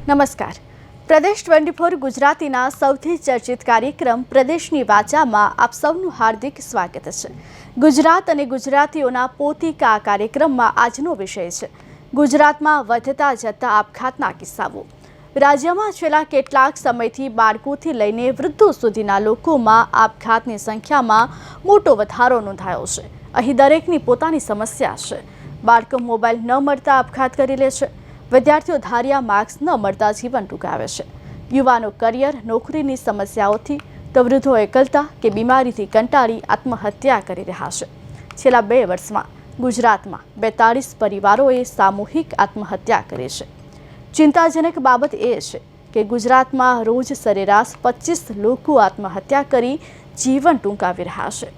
નમસ્કાર. પ્રદેશ 24 ગુજરાતીના સૌથી ચર્ચિત કાર્યક્રમ પ્રદેશની વાચામાં આપ સૌનું હાર્દિક સ્વાગત છે. ગુજરાત અને ગુજરાતીઓના પોતિકા આ કાર્યક્રમમાં આજનો વિષય છે ગુજરાતમાં વધતા જતા આપઘાતના કિસ્સાઓ. રાજ્યમાં છેલ્લા કેટલાક સમયથી બાળકોથી લઈને વૃદ્ધો સુધીના લોકોમાં આપઘાતની સંખ્યામાં મોટો વધારો નોંધાયો છે. અહીં દરેકની પોતાની સમસ્યા છે. બાળકો મોબાઈલ ન મળતા આપઘાત કરી લે છે. વિદ્યાર્થીઓ ધાર્યા માર્ક્સ ન મળતા જીવન ટૂંકાવે છે. યુવાનો કરિયર નોકરીની સમસ્યાઓથી તો વૃદ્ધો એકલતા કે બીમારીથી કંટાળી આત્મહત્યા કરી રહ્યા છે. છેલ્લા 2 વર્ષમાં ગુજરાતમાં 42 પરિવારોએ સામૂહિક આત્મહત્યા કરી છે. ચિંતાજનક બાબત એ છે કે ગુજરાતમાં રોજ સરેરાશ 25 લોકો આત્મહત્યા કરી જીવન ટૂંકાવી રહ્યા છે.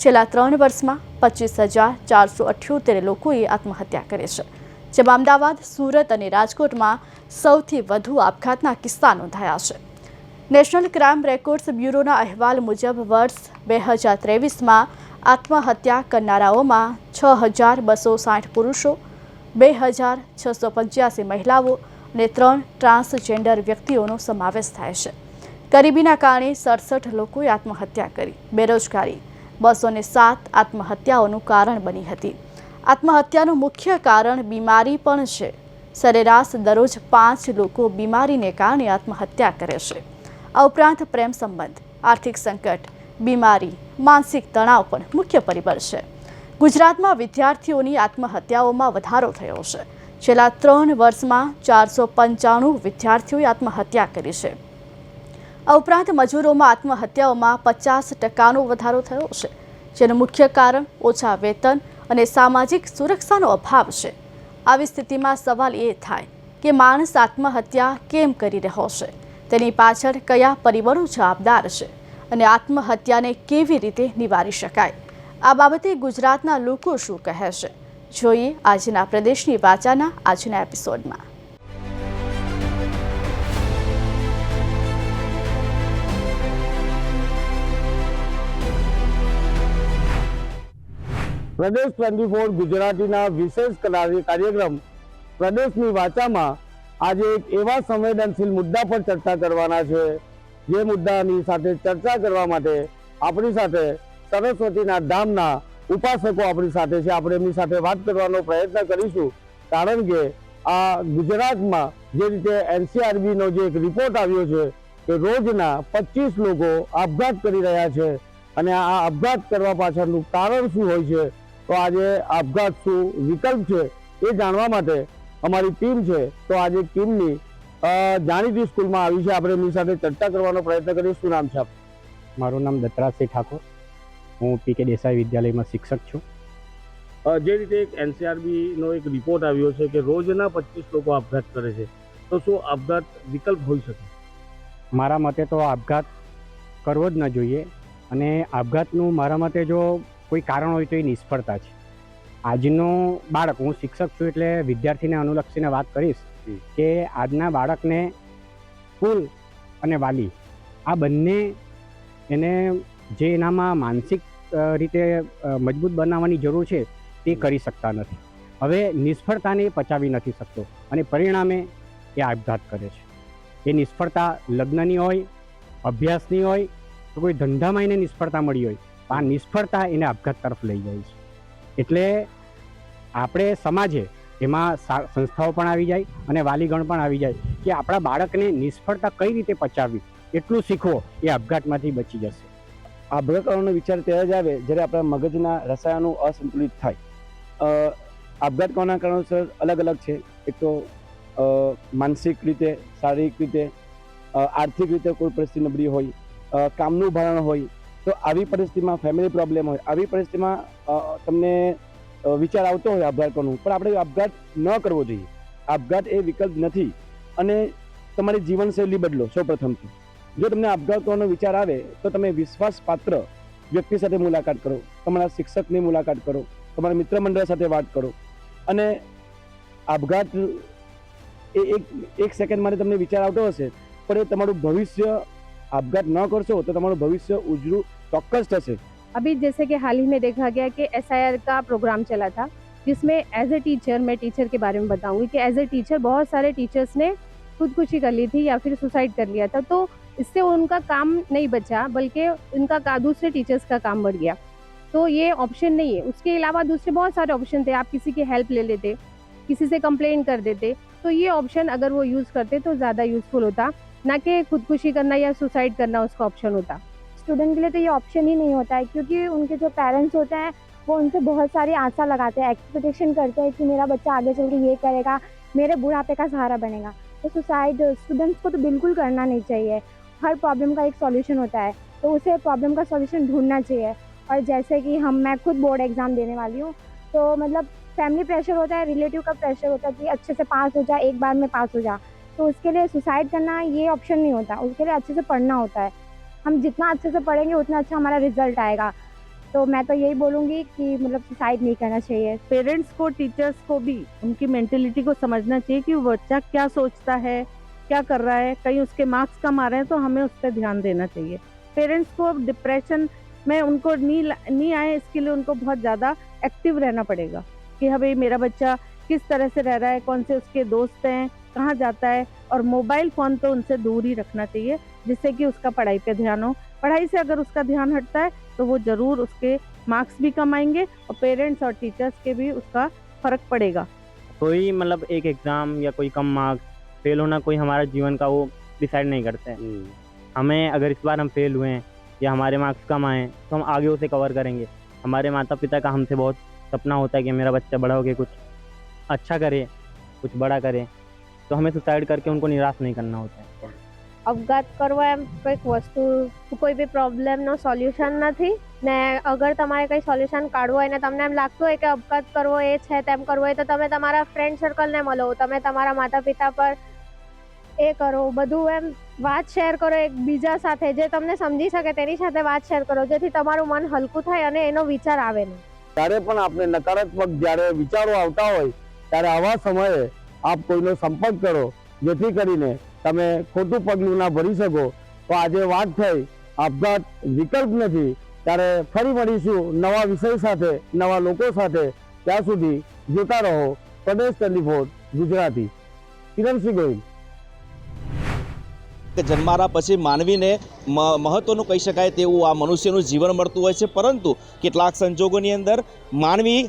છેલ્લા 3 વર્ષમાં 25,478 લોકોએ આત્મહત્યા કરી છે. જેમાં અમદાવાદ, સુરત અને રાજકોટમાં સૌથી વધુ આપઘાતના કિસ્સા નોંધાયા છે. નેશનલ ક્રાઇમ રેકોર્ડ્સ બ્યુરોના અહેવાલ મુજબ વર્ષ 2023માં આત્મહત્યા કરનારાઓમાં 6,260 પુરુષો, 2,685 મહિલાઓ અને 3 ટ્રાન્સજેન્ડર વ્યક્તિઓનો સમાવેશ થાય છે. ગરીબીના કારણે 67 લોકોએ આત્મહત્યા કરી. બેરોજગારી 207 આત્મહત્યાઓનું કારણ બની હતી. આત્મહત્યાનું મુખ્ય કારણ બીમારી પણ છે. સરેરાશ દરરોજ 5 લોકો બીમારીને કારણે આત્મહત્યા કરે છે. આ ઉપરાંત પ્રેમ સંબંધ, આર્થિક સંકટ, બીમારી, માનસિક તણાવ પણ મુખ્ય પરિબળ છે. ગુજરાતમાં વિદ્યાર્થીઓની આત્મહત્યાઓમાં વધારો થયો છે. છેલ્લા 3 વર્ષમાં 495 વિદ્યાર્થીઓએ આત્મહત્યા કરી છે. આ ઉપરાંત મજૂરોમાં આત્મહત્યાઓમાં 50% વધારો થયો છે. જેનું મુખ્ય કારણ ઓછા વેતન અને સામાજિક સુરક્ષાનો અભાવ છે. આવી સ્થિતિમાં સવાલ એ થાય કે માણસ આત્મહત્યા કેમ કરી રહ્યો છે, તેની પાછળ કયા પરિબળો જવાબદાર છે અને આત્મહત્યાને કેવી રીતે નિવારી શકાય. આ બાબતે ગુજરાતના લોકો શું કહે છે, જોઈએ આજના પ્રદેશની વાચાના આજના એપિસોડમાં. પ્રદેશ 24 ગુજરાતીના વિશેષ કાર્યક્રમ પ્રદેશની વાચામાં આજે એક એવા સંવેદનશીલ મુદ્દા પર ચર્ચા કરવાના છે, જે મુદ્દાની સાથે ચર્ચા કરવા માટે આપણી સાથે સરસ્વતીના ધામના ઉપાસકો આપણી સાથે છે. આપણે એમની સાથે વાત કરવાનો પ્રયત્ન કરીશું, કારણ કે આ ગુજરાતમાં જે રીતે NCRBનો જે એક રિપોર્ટ આવ્યો છે કે રોજના 25 લોકો આપઘાત કરી રહ્યા છે અને આ આપઘાત કરવા પાછળનું કારણ શું હોય છે, તો આજે આપઘાત શું વિકલ્પ છે એ જાણવા માટે અમારી ટીમ છે. તો આજે ટીમની જાણીતી સ્કૂલમાં આવી છે, આપણે એમની સાથે ચર્ચા કરવાનો પ્રયત્ન કરીએ. શું નામ છે આપ? મારું નામ દત્તરાજસિંહ ઠાકોર. હું PK દેસાઈ વિદ્યાલયમાં શિક્ષક છું. જે રીતે એક NCRBનો એક રિપોર્ટ આવ્યો છે કે રોજના 25 લોકો આપઘાત કરે છે, તો શું આપઘાત વિકલ્પ હોઈ શકે? મારા મતે તો આપઘાત કરવો જ ન જોઈએ, અને આપઘાતનું મારા મતે જો કોઈ કારણ હોય તો એ નિષ્ફળતા છે. આજનું બાળક, હું શિક્ષક છું એટલે વિદ્યાર્થીને અનુલક્ષીને વાત કરીશ કે આજના બાળકને સ્કૂલ અને વાલી આ બંને એને જે એનામાં માનસિક રીતે મજબૂત બનાવવાની જરૂર છે તે કરી શકતા નથી. હવે નિષ્ફળતાને પચાવી નથી શકતો અને પરિણામે એ આપઘાત કરે છે. એ નિષ્ફળતા લગ્નની હોય, અભ્યાસની હોય, તો કોઈ ધંધામાં એને નિષ્ફળતા મળી હોય, આ નિષ્ફળતા એને આપઘાત તરફ લઈ જાય છે. એટલે આપણે સમાજે એમાં સંસ્થાઓ પણ આવી જાય અને વાલીગણ પણ આવી જાય કે આપણા બાળકને નિષ્ફળતા કઈ રીતે પચાવવી એટલું શીખવો, એ આપઘાતમાંથી બચી જશે. આપઘાત કરવાનો વિચાર ત્યારે જ આવે જ્યારે આપણા મગજના રસાયણો અસંતુલિત થાય. આપઘાત કરવાના કારણોસર અલગ અલગ છે. એક તો માનસિક રીતે, શારીરિક રીતે, આર્થિક રીતે કોઈ પરિસ્થિતિ નબળી હોય, કામનું ભારણ હોય, તો આવી પરિસ્થિતિમાં ફેમિલી પ્રોબ્લેમ હોય, આવી પરિસ્થિતિમાં તમને વિચાર આવતો હોય આપઘાત કરવાનું, પણ આપણે આપઘાત ન કરવો જોઈએ. આપઘાત એ વિકલ્પ નથી. અને તમારી જીવનશૈલી બદલો. સૌપ્રથમથી જો તમને આપઘાત કરવાનો વિચાર આવે તો તમે વિશ્વાસપાત્ર વ્યક્તિ સાથે મુલાકાત કરો, તમારા શિક્ષકની મુલાકાત કરો, તમારા મિત્ર મંડળ સાથે વાત કરો. અને આપઘાત એ એક સેકન્ડ માટે તમને વિચાર આવતો હશે, પણ એ તમારું ભવિષ્ય, આપघात न करशो तो तुम्हारा भविष्य उज्जवल चौक्कस थशे। अभी जैसे कि हाल ही में देखा गया कि SIR का प्रोग्राम चला था, जिसमें एज ए टीचर, मैं टीचर के बारे में बताऊंगी कि एज ए टीचर बहुत सारे टीचर्स ने खुदकुशी कर ली थी या फिर सुसाइड कर लिया था, तो इससे उनका काम नहीं बचा, बल्कि उनका दूसरे टीचर्स का काम बढ़ गया। तो ये ऑप्शन नहीं है। उसके अलावा दूसरे बहुत सारे ऑप्शन थे, आप किसी की हेल्प ले लेते, किसी से कंप्लेन कर देते, तो ये ऑप्शन अगर वो यूज़ करते तो ज़्यादा यूज़फुल होता, ना कि खुदकुशी करना या सुसाइड करना उसका ऑप्शन होता। स्टूडेंट के लिए तो ये ऑप्शन ही नहीं होता है, क्योंकि उनके जो पेरेंट्स होते हैं वो उनसे बहुत सारी आशा लगाते हैं, एक्सपेक्टेशन करते हैं कि मेरा बच्चा आगे चल के ये करेगा, मेरे बुढ़ापे का सहारा बनेगा। तो सुसाइड स्टूडेंट्स को तो बिल्कुल करना नहीं चाहिए। हर प्रॉब्लम का एक सॉल्यूशन होता है, तो उसे प्रॉब्लम का सॉल्यूशन ढूंढना चाहिए। और जैसे कि मैं खुद बोर्ड एग्ज़ाम देने वाली हूँ, तो मतलब फैमिली प्रेशर होता है, रिलेटिव का प्रेशर होता है कि अच्छे से पास हो जा, एक बार में पास हो जा। तो उसके लिए सुसाइड करना ये ऑप्शन नहीं होता, उसके लिए अच्छे से पढ़ना होता है। हम जितना अच्छे से पढ़ेंगे उतना अच्छा हमारा रिजल्ट आएगा। तो मैं तो यही बोलूँगी कि मतलब सुसाइड नहीं करना चाहिए। पेरेंट्स को, टीचर्स को भी उनकी मेंटेलिटी को समझना चाहिए कि वो बच्चा क्या सोचता है, क्या कर रहा है। कहीं उसके मार्क्स कम आ रहे हैं तो हमें उस पर ध्यान देना चाहिए। पेरेंट्स को डिप्रेशन में उनको नहीं आए, इसके लिए उनको बहुत ज़्यादा एक्टिव रहना पड़ेगा कि हाँ भाई मेरा बच्चा किस तरह से रह रहा है, कौन से उसके दोस्त हैं, कहाँ जाता है। और मोबाइल फ़ोन तो उनसे दूर ही रखना चाहिए, जिससे कि उसका पढ़ाई पे ध्यान हो। पढ़ाई से अगर उसका ध्यान हटता है तो वो ज़रूर उसके मार्क्स भी कम आएंगे और पेरेंट्स और टीचर्स के भी उसका फ़र्क पड़ेगा। कोई मतलब एक एग्ज़ाम या कोई कम मार्क्स, फेल होना कोई हमारा जीवन का वो डिसाइड नहीं करते हैं। हमें अगर इस बार हम फेल हुए हैं या हमारे मार्क्स कम आए तो हम आगे उसे कवर करेंगे। हमारे माता पिता का हमसे बहुत सपना होता है कि मेरा बच्चा बड़ा होकर कुछ अच्छा करे, कुछ बड़ा करे, तो हमें सुसाइड करके उनको निराश नहीं करना होता है। અપઘાત કરવો એમ કંઈક વસ્તુ, કોઈ બી પ્રોબ્લેમનો સોલ્યુશન નથી ને અગર તમારે કંઈ સોલ્યુશન કાઢવું હોય ને તમને એમ લાગતું હોય કે અપઘાત કરવો એ છે તેમ કરવો હોય, તો તમે તમારા ફ્રેન્ડ સર્કલને મળો, તમે તમારા માતા પિતા પર એ કરો, બધું એમ વાત શેર કરો એકબીજા સાથે, જે તમને સમજી શકે તેની સાથે વાત શેર કરો, જેથી તમારું મન હલકું થાય અને એનો વિચાર આવે નહીં। ત્યારે પણ આપણે નકારાત્મક જ્યારે વિચારો આવતા હોય ત્યારે આવા સમયે આપ કોઈનો સંપર્ક કરો, જેથી કરીને તમે ખોટું પગલું ના ભરી શકો। તો આજે વાત થઈ આપઘાત વિકલ્પ નથી, ત્યારે ફરી મળીશું નવા વિષય સાથે, નવા લોકો સાથે। ત્યાં સુધી જોતા રહો પ્રદેશ 24 ગુજરાતી। કિરણસિંહ ગોહિલ। જન્મારા પછી માનવીને મહત્વનું કહી શકાય તેવું આ મનુષ્યનું જીવન મળતું હોય છે, પરંતુ કેટલાક સંજોગોની અંદર માનવી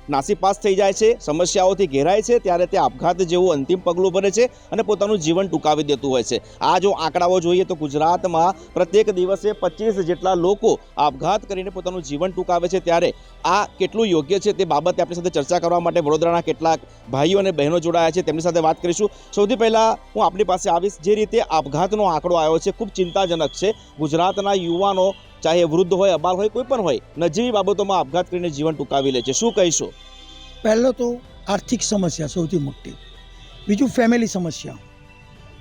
નાસીપાસ થઈ જાય છે, સમસ્યાઓથી ઘેરાય છે, ત્યારે તે આપઘાત જેવું અંતિમ પગલું ભરે છે અને પોતાનું જીવન ટૂંકાવી દેતું હોય છે। આ જો આંકડાઓ જોઈએ તો ગુજરાતમાં પ્રત્યેક દિવસે 25 જેટલા લોકો આપઘાત કરીને પોતાનું જીવન ટૂંકાવે છે। ત્યારે આ કેટલું યોગ્ય છે તે બાબતે આપણી સાથે ચર્ચા કરવા માટે વડોદરાના કેટલાક ભાઈઓ અને બહેનો જોડાયા છે, તેમની સાથે વાત કરીશું। સૌથી પહેલાં હું આપણી પાસે આવીશ, જે રીતે આપઘાતનો આંકડો આવ્યો છે ખૂબ ચિંતાજનક છે। ગુજરાતના યુવાનો ચાહે વૃદ્ધ હોય, અબાલ હોય, કોઈ પણ હોય, નજીવી બાબતોમાં આપઘાત કરીને જીવન ટૂંકાવી લે છે, શું કહીશો? પહેલો તો આર્થિક સમસ્યા સૌથી મોટી, બીજું ફેમિલી સમસ્યા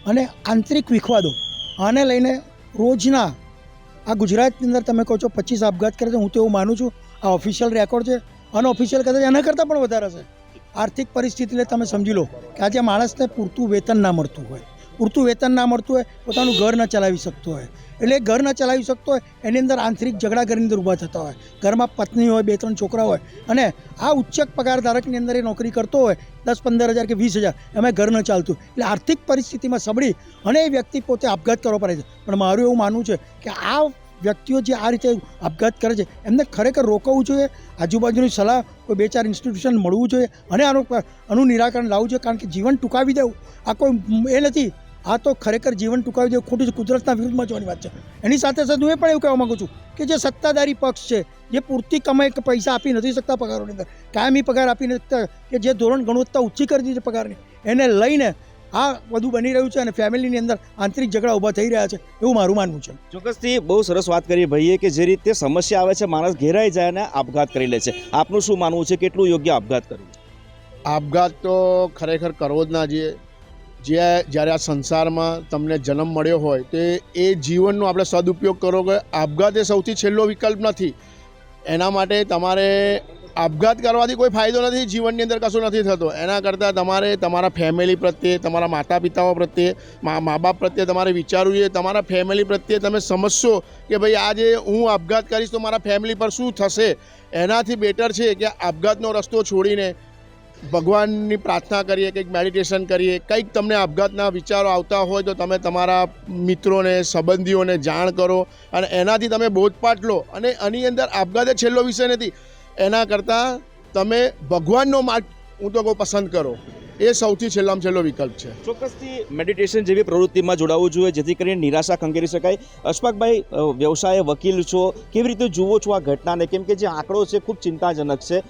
અને આંતરિક વિખવાદો। આને લઈને રોજના આ ગુજરાતની અંદર તમે કહો છો 25 આપઘાત કરે છે, હું તો એવું માનું છું આ ઓફિશિયલ રેકોર્ડ છે, અનઓફિશિયલ કદાચ એના કરતાં પણ વધારે છે। આર્થિક પરિસ્થિતિને તમે સમજી લો કે આજે માણસને પૂરતું વેતન ના મળતું હોય, પૂરતું વેતન ના મળતું હોય, પોતાનું ઘર ન ચલાવી શકતો હોય, એટલે ઘર ન ચલાવી શકતો હોય એની અંદર આંતરિક ઝઘડા ઘરની અંદર ઊભા થતા હોય। ઘરમાં પત્ની હોય, 2-3 છોકરા હોય અને આ ઉચ્ચ પગાર ધારકની અંદર એ નોકરી કરતો હોય 10-15 હજાર કે 20 હજાર, એમાં ઘર ન ચાલતું, એટલે આર્થિક પરિસ્થિતિમાં સબળી અને એ વ્યક્તિ પોતે આપઘાત કરવો પડે છે। પણ મારું એવું માનવું છે કે આ વ્યક્તિઓ જે આ રીતે આપઘાત કરે છે એમને ખરેખર રોકવું જોઈએ, આજુબાજુની સલાહ કોઈ 2-4 ઇન્સ્ટિટ્યુશન મળવું જોઈએ અને આનું નિરાકરણ લાવવું જોઈએ। કારણ કે જીવન ટૂંકાવી દેવું આ કોઈ એ નથી, આ તો ખરેખર જીવન ટૂંકાવી દેવું ખોટું કુદરતના વિરુદ્ધમાં જવાની વાત છે। એની સાથે સાથે હું એ પણ એવું કહેવા માગું છું કે જે સત્તાધારી પક્ષ છે, જે પૂરતી કમાઈ પૈસા આપી નથી શકતા પગારોની અંદર, કાયમી પગાર આપી નથી શકતા, કે જે ધોરણ ગુણવત્તા ઊંચી કરી દીધી છે પગારની, એને લઈને આ બધું બની રહ્યું છે અને ફેમિલીની અંદર આંતરિક ઝઘડા ઊભા થઈ રહ્યા છે, એવું મારું માનવું છે। ચોક્કસથી બહુ સરસ વાત કરી ભાઈએ કે જે રીતે સમસ્યા આવે છે, માણસ ઘેરાઈ જાય અને આપઘાત કરી લે છે। આપનું શું માનવું છે, કેટલું યોગ્ય આપઘાત કરવું? આપઘાત તો ખરેખર કરવો જ ના જોઈએ। જ્યારે આ સંસારમાં તમને જન્મ મળ્યો હોય તો એ જીવનનો આપણે સદુપયોગ કરો કે આપઘાત એ સૌથી છેલ્લો વિકલ્પ નથી। એના માટે તમારે આપઘાત કરવાથી કોઈ ફાયદો નથી, જીવનની અંદર કશું નથી થતો। એના કરતાં તમારે તમારા ફેમિલી પ્રત્યે, તમારા માતા પિતાઓ પ્રત્યે, મા બાપ પ્રત્યે તમારે વિચારવું જોઈએ। તમારા ફેમિલી પ્રત્યે તમે સમજશો કે ભાઈ આજે હું આપઘાત કરીશ તો મારા ફેમિલી પર શું થશે, એનાથી બેટર છે કે આપઘાતનો રસ્તો છોડીને ભગવાનની પ્રાર્થના કરીએ, કંઈક મેડિટેશન કરીએ, કંઈક તમને આપઘાતના વિચારો આવતા હોય તો તમે તમારા મિત્રોને, સંબંધીઓને જાણ કરો અને એનાથી તમે બોધપાઠ લો. અને આની અંદર આપઘાત એ છેલ્લો વિષય નથી, એના કરતાં તમે ભગવાનનો માર્ગ હું તો કહું પસંદ કરો, એ સૌથી છેલ્લામાં છેલ્લો વિકલ્પ છે. ચોક્કસથી મેડિટેશન જેવી પ્રવૃત્તિમાં જોડાવવું જોઈએ જેથી કરીને નિરાશા ખંખેરી શકાય. અશફાકભાઈ, વ્યવસાય વકીલ છો, કેવી રીતે જુઓ છો આ ઘટનાને? કેમ કે જે આંકડો છે ખૂબ ચિંતાજનક છે.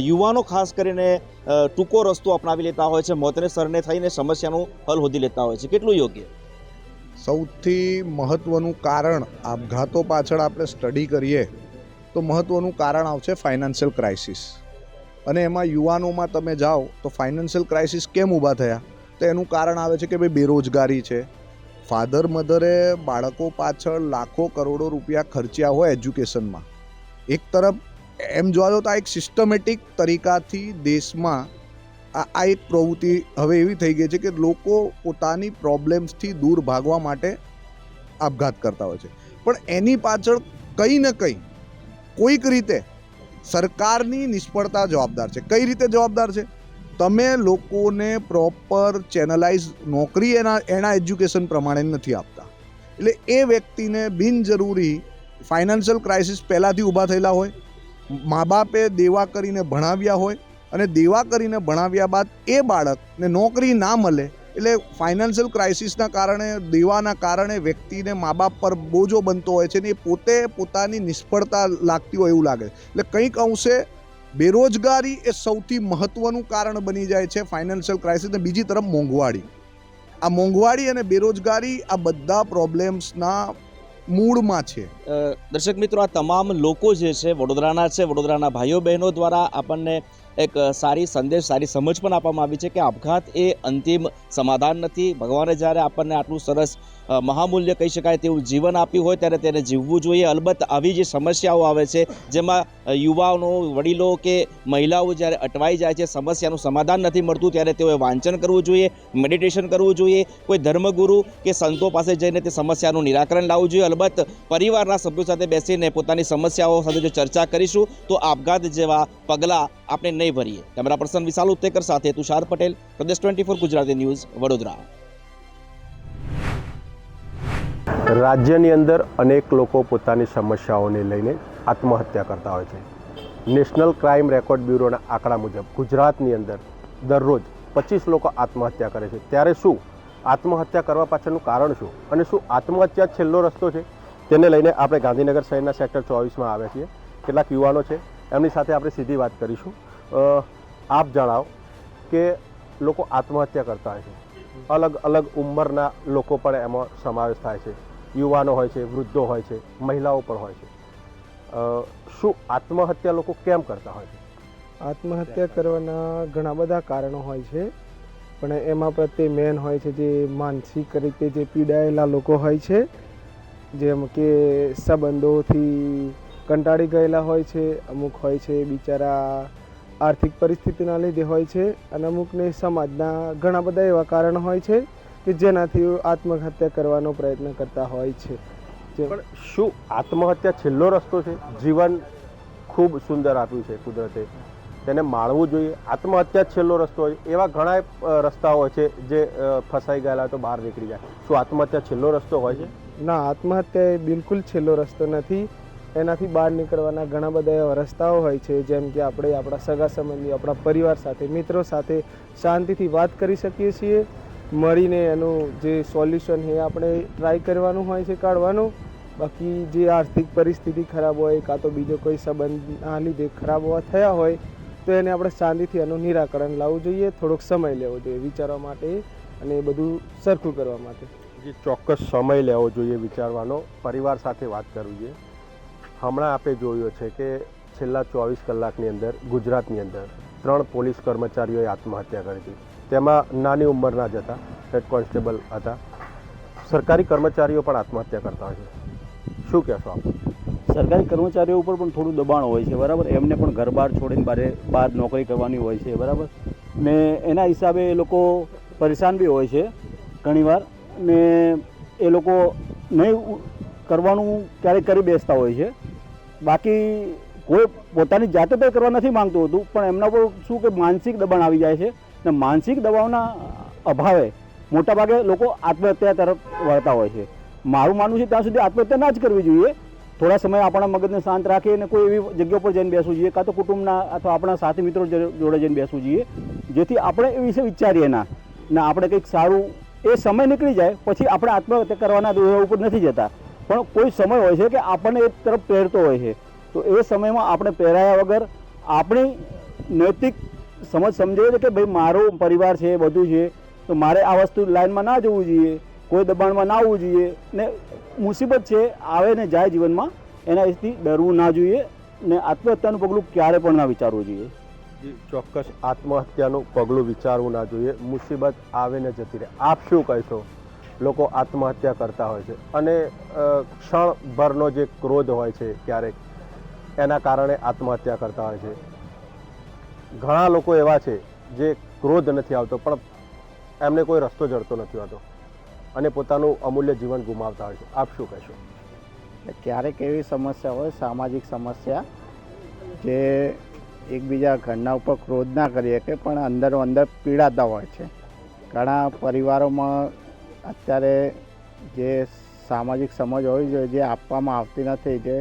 યુવાનો ખાસ કરીને ટૂંકો રસ્તો અપનાવી લેતા હોય છે, મોતને સરને થઈને સમસ્યાનું હલ શોધી લેતા હોય છે. કેટલું યોગ્ય? સૌથી મહત્ત્વનું કારણ આપઘાતો પાછળ આપણે સ્ટડી કરીએ તો મહત્ત્વનું કારણ આવશે ફાઇનાન્શિયલ ક્રાઇસિસ. અને એમાં યુવાનોમાં તમે જાઓ તો ફાઇનાન્શિયલ ક્રાઇસિસ કેમ ઊભા થયા તો એનું કારણ આવે છે કે ભાઈ બેરોજગારી છે. ફાધર મધરે બાળકો પાછળ લાખો કરોડો રૂપિયા ખર્ચ્યા હોય એજ્યુકેશનમાં. એક તરફ એમ જોવા જાઓ તો આ એક સિસ્ટમેટિક તરીકાથી દેશમાં આ એક પ્રવૃત્તિ હવે એવી થઈ ગઈ છે કે લોકો પોતાની પ્રોબ્લેમ્સથી દૂર ભાગવા માટે આપઘાત કરતા હોય છે. પણ એની પાછળ કંઈ ને કંઈ કોઈક રીતે સરકારની નિષ્ફળતા જવાબદાર છે. કઈ રીતે જવાબદાર છે? તમે લોકોને પ્રોપર ચેનલાઇઝ નોકરી એના એજ્યુકેશન પ્રમાણે નથી આપતા. એટલે એ વ્યક્તિને બિનજરૂરી ફાઇનાન્શિયલ ક્રાઇસિસ પહેલાંથી ઊભા થયેલા હોય, મા બાપે દેવા કરીને ભણાવ્યા હોય અને દેવા કરીને ભણાવ્યા બાદ એ બાળકને નોકરી ના મળે એટલે ફાઇનાન્શિયલ ક્રાઇસિસના કારણે, દેવાના કારણે વ્યક્તિને મા બાપ પર બોજો બનતો હોય છે ને એ પોતે પોતાની નિષ્ફળતા લાગતી હોય એવું લાગે. એટલે કંઈક અંશે બેરોજગારી એ સૌથી મહત્ત્વનું કારણ બની જાય છે ફાઇનાન્શિયલ ક્રાઇસિસ. ને બીજી તરફ મોંઘવારી. આ મોંઘવારી અને બેરોજગારી આ બધા પ્રોબ્લેમ્સના મૂળમાં છે. દર્શક મિત્રો, આ તમામ લોકો જે છે વડોદરાના છે, વડોદરાના ભાઈઓ બહેનો દ્વારા આપણને એક સારી સંદેશ, સારી સમજ પણ આપવામાં આવી છે કે આપઘાત એ અંતિમ સમાધાન નથી. ભગવાને જ્યારે આપણને આટલું સરસ મહામૂલ્ય કહી શકાય તેવું જીવન આપ્યું હોય ત્યારે તેને જીવવું જોઈએ. અલબત્ત આવી જે સમસ્યાઓ આવે છે જેમાં યુવાનો, વડીલો કે મહિલાઓ જ્યારે અટવાઈ જાય છે, સમસ્યાનું સમાધાન નથી મળતું, ત્યારે તેઓએ વાંચન કરવું જોઈએ, મેડિટેશન કરવું જોઈએ, કોઈ ધર્મગુરુ કે સંતો પાસે જઈને તે સમસ્યાનું નિરાકરણ લાવવું જોઈએ. અલબત્ત પરિવારના સભ્યો સાથે બેસીને પોતાની સમસ્યાઓ સાથે જો ચર્ચા કરીશું તો આપઘાત જેવા પગલાં આપણે નહીં ભરીએ. કેમેરા પર્સન વિશાલ ઉત્તેકર સાથે તુષાર પટેલ, પ્રદેશ 24 ગુજરાતી ન્યૂઝ, વડોદરા. રાજ્યની અંદર અનેક લોકો પોતાની સમસ્યાઓને લઈને આત્મહત્યા કરતા હોય છે. નેશનલ ક્રાઇમ રેકોર્ડ બ્યુરોના આંકડા મુજબ ગુજરાતની અંદર દરરોજ 25 લોકો આત્મહત્યા કરે છે. ત્યારે શું આત્મહત્યા કરવા પાછળનું કારણ શું અને શું આત્મહત્યા છેલ્લો રસ્તો છે? તેને લઈને આપણે ગાંધીનગર શહેરના સેક્ટર 24માં આવ્યા છીએ. કેટલાક યુવાનો છે, એમની સાથે આપણે સીધી વાત કરીશું. આપ જણાવો કે લોકો આત્મહત્યા કરતા હોય છે, અલગ અલગ ઉંમરના લોકો પણ એમાં સમાવેશ થાય છે. યુવાનો હોય છે, વૃદ્ધો હોય છે, મહિલાઓ પણ હોય છે. શું આત્મહત્યા લોકો કેમ કરતા હોય છે? આત્મહત્યા કરવાના ઘણા બધા કારણો હોય છે, પણ એમાં પ્રત્યે મેન હોય છે જે માનસિક રીતે જે પીડાયેલા લોકો હોય છે, જેમ કે સંબંધોથી કંટાળી ગયેલા હોય છે, અમુક હોય છે બિચારા આર્થિક પરિસ્થિતિના લીધે હોય છે, અને અમુકને સમાજના ઘણા બધા એવા કારણો હોય છે કે જેનાથી આત્મહત્યા કરવાનો પ્રયત્ન કરતા હોય છે. પણ શું આત્મહત્યા છેલ્લો રસ્તો છે? જીવન ખૂબ સુંદર આપ્યું છે કુદરતે, તેને માણવું જોઈએ. આત્મહત્યા છેલ્લો રસ્તો હોય એવા ઘણા રસ્તાઓ હોય છે જે ફસાઈ ગયેલા તો બહાર નીકળી જાય. શું આત્મહત્યા છેલ્લો રસ્તો હોય છે? ના, આત્મહત્યા એ બિલકુલ છેલ્લો રસ્તો નથી. એનાથી બહાર નીકળવાના ઘણા બધા એવા રસ્તાઓ હોય છે, જેમ કે આપણે આપણા સગા સંબંધીઓ, આપણા પરિવાર સાથે, મિત્રો સાથે શાંતિથી વાત કરી શકીએ છીએ. મળીને એનું જે સોલ્યુશન છે આપણે ટ્રાય કરવાનું હોય છે, કાઢવાનું. બાકી જે આર્થિક પરિસ્થિતિ ખરાબ હોય કાં તો બીજો કોઈ સંબંધના લીધે ખરાબ થયા હોય તો એને આપણે શાંતિથી એનું નિરાકરણ લાવવું જોઈએ. થોડોક સમય લેવો જોઈએ વિચારવા માટે અને એ બધું સરખું કરવા માટે. જે ચોક્કસ સમય લેવો જોઈએ વિચારવાનો, પરિવાર સાથે વાત કરવી જોઈએ. હમણાં આપણે જોયું છે કે છેલ્લા 24 કલાકની અંદર ગુજરાતની અંદર 3 પોલીસ કર્મચારીઓએ આત્મહત્યા કરી હતી. તેમાં નાની ઉંમરના જ હતા, હેડ કોન્સ્ટેબલ હતા. સરકારી કર્મચારીઓ પણ આત્મહત્યા કરતા હોય છે. શું કહેશો આપ? સરકારી કર્મચારીઓ ઉપર પણ થોડું દબાણ હોય છે, બરાબર. એમને પણ ઘર બહાર છોડીને બહાર નોકરી કરવાની હોય છે, બરાબર. ને એના હિસાબે એ લોકો પરેશાન બી હોય છે ઘણીવાર, ને એ લોકો નહીં કરવાનું ક્યારેક કરી બેસતા હોય છે. બાકી કોઈ પોતાની જાતે તો કરવા નથી માંગતું હોતું, પણ એમના પર શું કે માનસિક દબાણ આવી જાય છે ને માનસિક દબાવના અભાવે મોટાભાગે લોકો આત્મહત્યા તરફ વળતા હોય છે. મારું માનવું છે ત્યાં સુધી આત્મહત્યા ના જ કરવી જોઈએ. થોડા સમય આપણા મગજને શાંત રાખી અને કોઈ એવી જગ્યા પર જઈને બેસવું જોઈએ, કાં તો કુટુંબના અથવા આપણા સાથી મિત્રો જોડે જઈને બેસવું જોઈએ, જેથી આપણે એ વિશે વિચારીએ ના ને આપણે કંઈક સારું એ સમય નીકળી જાય પછી આપણે આત્મહત્યા કરવાના દોરા ઉપર નથી જતા. પણ કોઈ સમય હોય છે કે આપણને એ તરફ પ્રેરતો હોય છે, તો એ સમયમાં આપણે પ્રેરાયા વગર આપણી નૈતિક સમજ સમજાવીએ કે ભાઈ મારો પરિવાર છે, બધું છે, તો મારે આ વસ્તુ લાઈનમાં ના જવું જોઈએ, કોઈ દબાણમાં ના આવવું જોઈએ ને મુસીબત છે આવે ને જાય જીવનમાં એના વિશેથી ડરવું ના જોઈએ ને આત્મહત્યાનું પગલું ક્યારે પણ ના વિચારવું જોઈએ. ચોક્કસ આત્મહત્યાનું પગલું વિચારવું ના જોઈએ. મુસીબત આવે ને જતી રહે. આપ શું કહેશો? લોકો આત્મહત્યા કરતા હોય છે અને ક્ષણભરનો જે ક્રોધ હોય છે ક્યારેક એના કારણે આત્મહત્યા કરતા હોય છે. ઘણા લોકો એવા છે જે ક્રોધ નથી આવતો પણ એમને કોઈ રસ્તો જડતો નથી હોતો અને પોતાનું અમૂલ્ય જીવન ગુમાવતા હોય છે. આપ શું કહેશો? ક્યારેક એવી સમસ્યા હોય, સામાજિક સમસ્યા, જે એકબીજા ઘરના ઉપર ક્રોધ ના કરી શકે પણ અંદરો અંદર પીડાતા હોય છે. ઘણા પરિવારોમાં અત્યારે જે સામાજિક સમજ હોવી જોઈએ જે આપવામાં આવતી નથી, જે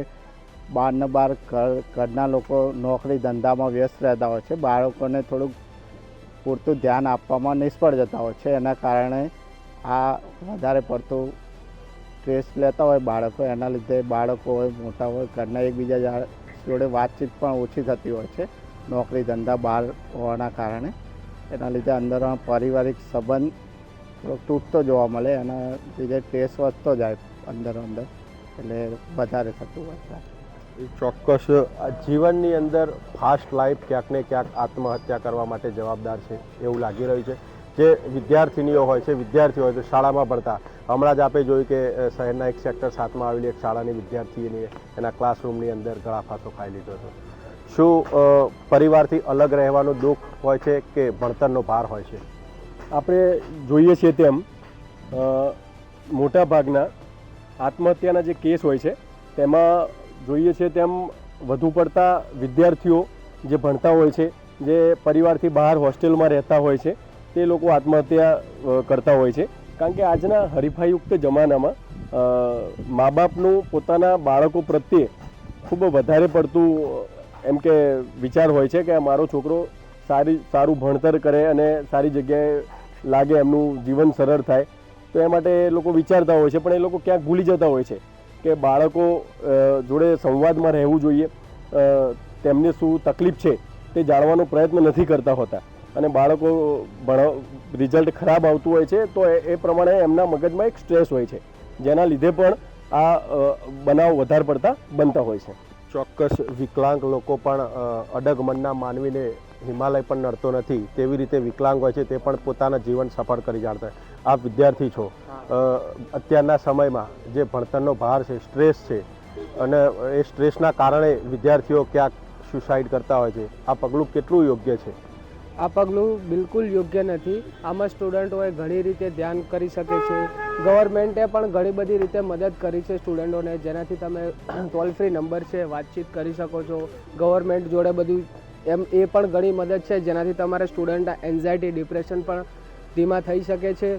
બહારને બહાર ઘરના લોકો નોકરી ધંધામાં વ્યસ્ત રહેતા હોય છે, બાળકોને થોડુંક પૂરતું ધ્યાન આપવામાં નિષ્ફળ જતા હોય છે. એના કારણે આ વધારે પડતું સ્ટ્રેસ લેતા હોય બાળકો, એના લીધે બાળકો હોય મોટા હોય ઘરના એકબીજા જોડે વાતચીત પણ ઓછી થતી હોય છે નોકરી ધંધા બહાર હોવાના કારણે. એના લીધે અંદર પારિવારિક સંબંધ થોડોક તૂટતો જોવા મળે, એના લીધે સ્ટ્રેસ વધતો જાય અંદર એટલે વધારે થતું હોય છે. ચોક્કસ જીવનની અંદર ફાસ્ટ લાઈફ ક્યાંક ને ક્યાંક આત્મહત્યા કરવા માટે જવાબદાર છે એવું લાગી રહ્યું છે. જે વિદ્યાર્થીનીઓ હોય છે, વિદ્યાર્થીઓ હોય છે શાળામાં ભણતા, હમણાં જ આપે જોયું કે શહેરના એક સેક્ટર 7માં આવેલી એક શાળાની વિદ્યાર્થીની એના ક્લાસરૂમની અંદર ગળાફાંસો ખાઈ લીધો હતો. શું પરિવારથી અલગ રહેવાનું દુઃખ હોય છે કે ભણતરનો ભાર હોય છે? આપણે જોઈએ છીએ તેમ મોટાભાગના આત્મહત્યાના જે કેસ હોય છે તેમાં જોઈએ છીએ તેમ વધુ પડતા વિદ્યાર્થીઓ જે ભણતા હોય છે, જે પરિવારથી બહાર હોસ્ટેલમાં રહેતા હોય છે, તે લોકો આત્મહત્યા કરતા હોય છે. કારણ કે આજના હરીફાઈયુક્ત જમાનામાં મા બાપનું પોતાના બાળકો પ્રત્યે ખૂબ વધારે પડતું એમ કે વિચાર હોય છે કે મારો છોકરો સારું ભણતર કરે અને સારી જગ્યાએ લાગે, એમનું જીવન સરળ થાય, તો એ માટે લોકો વિચારતા હોય છે. પણ એ લોકો ક્યાંક ભૂલી જતા હોય છે કે બાળકો જોડે સંવાદમાં રહેવું જોઈએ, તેમને શું તકલીફ છે તે જાણવાનો પ્રયત્ન નથી કરતા હોતા અને બાળકો રિઝલ્ટ ખરાબ આવતું હોય છે તો એ પ્રમાણે એમના મગજમાં એક સ્ટ્રેસ હોય છે, જેના લીધે પણ આ બનાવ વધારે પડતા બનતા હોય છે. ચોક્કસ વિકલાંગ લોકો પણ અડગ મનના માનવીને હિમાલય પણ નડતો નથી, તેવી રીતે વિકલાંગ હોય છે તે પણ પોતાના જીવન સફળ કરી જાણતા. આપ વિદ્યાર્થી છો, અત્યારના સમયમાં જે ભણતરનો ભાર છે, સ્ટ્રેસ છે અને એ સ્ટ્રેસના કારણે વિદ્યાર્થીઓ ક્યાંક સુસાઇડ કરતા હોય છે. આ પગલું કેટલું યોગ્ય છે? આ પગલું બિલકુલ યોગ્ય નથી. આમાં સ્ટુડન્ટોએ ઘણી રીતે ધ્યાન કરી શકે છે. ગવર્મેન્ટે પણ ઘણી બધી રીતે મદદ કરી છે સ્ટુડન્ટોને, જેનાથી તમે ટોલ ફ્રી નંબર છે, વાતચીત કરી શકો છો ગવર્મેન્ટ જોડે બધું, એમ એ પણ ઘણી મદદ છે જેનાથી તમારે સ્ટુડન્ટ એન્ઝાયટી ડિપ્રેશન પણ ધીમા થઈ શકે છે,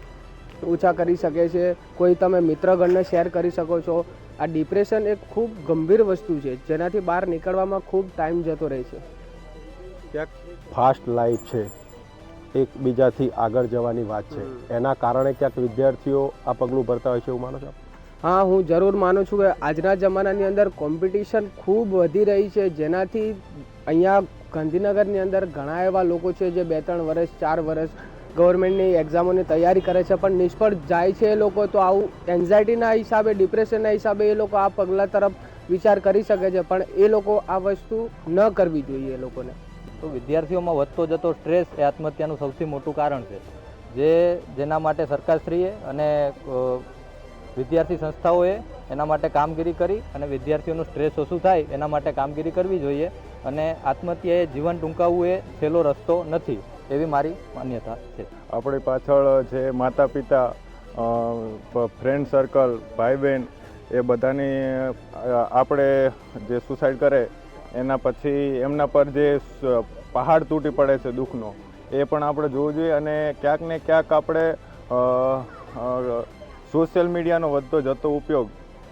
ઓછા કરી શકે છે. કોઈ તમે મિત્રગણને શેર કરી શકો છો. આ ડિપ્રેશન એક ખૂબ ગંભીર વસ્તુ છે જેનાથી બહાર નીકળવામાં ખૂબ ટાઈમ જતો રહે છે. ક્યાંક ફાસ્ટ લાઈફ છે, એકબીજાથી આગળ જવાની વાત છે, એના કારણે ક્યાંક વિદ્યાર્થીઓ આ પગલું ભરતા હોય છે એવું માનો છો? હા, હું જરૂર માનું છું કે આજના જમાનાની અંદર કોમ્પિટિશન ખૂબ વધી રહી છે, જેનાથી અહીંયા ગાંધીનગરની અંદર ઘણા એવા લોકો છે જે 2-3 વર્ષ 4 વર્ષ ગવર્મેન્ટની એક્ઝામોની તૈયારી કરે છે પણ નિષ્ફળ જાય છે. એ લોકો તો આવું એન્ઝાયટીના હિસાબે, ડિપ્રેશનના હિસાબે એ લોકો આ પગલાં તરફ વિચાર કરી શકે છે, પણ એ લોકો આ વસ્તુ ન કરવી જોઈએ એ લોકોને. તો વિદ્યાર્થીઓમાં વધતો જતો સ્ટ્રેસ એ આત્મહત્યાનું સૌથી મોટું કારણ છે, જેના માટે સરકારશ્રીએ અને વિદ્યાર્થી સંસ્થાઓએ એના માટે કામગીરી કરી અને વિદ્યાર્થીઓનું સ્ટ્રેસ ઓછું થાય એના માટે કામગીરી કરવી જોઈએ. અને આત્મહત્યાએ જીવન ટૂંકાવવું એ સહેલો રસ્તો નથી એવી મારી માન્યતા છે. આપણી પાછળ જે માતા પિતા, ફ્રેન્ડ સર્કલ, ભાઈ બહેન, એ બધાની આપણે જે સુસાઇડ કરે એના પછી એમના પર જે પહાડ તૂટી પડે છે દુઃખનો, એ પણ આપણે જોવું જોઈએ. અને ક્યાંક ને ક્યાંક આપણે સોશિયલ મીડિયાનો વધતો જતો ઉપયોગ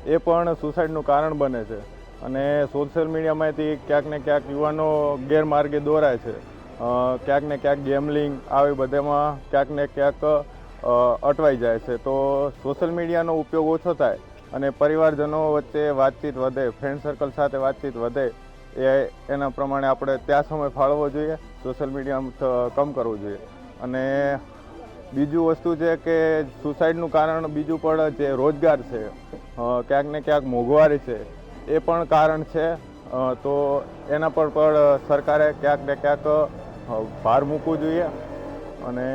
એ પણ સુસાઇડનું કારણ બને છે. અને સોશિયલ મીડિયામાંથી ક્યાંક ને ક્યાંક યુવાનો ગેરમાર્ગે દોરાય છે. ક્યાંક ને ક્યાંક ગેમલિંગ આવી બધામાં ક્યાંક ને ક્યાંક અટવાઈ જાય છે. તો સોશિયલ મીડિયાનો ઉપયોગ ઓછો થાય અને પરિવારજનો વચ્ચે વાતચીત વધે, ફ્રેન્ડ સર્કલ સાથે વાતચીત વધે, એના પ્રમાણે આપણે ત્યાં સમય ફાળવવો જોઈએ, સોશિયલ મીડિયા કમ કરવું જોઈએ. અને બીજું વસ્તુ છે કે સુસાઇડનું કારણ બીજું પણ જે રોજગાર છે, ક્યાંક ને ક્યાંક મોંઘવારી છે, એ પણ કારણ છે. તો એના પર પણ સરકારે ક્યાંક ને ક્યાંક ભાર મૂકવું જોઈએ અને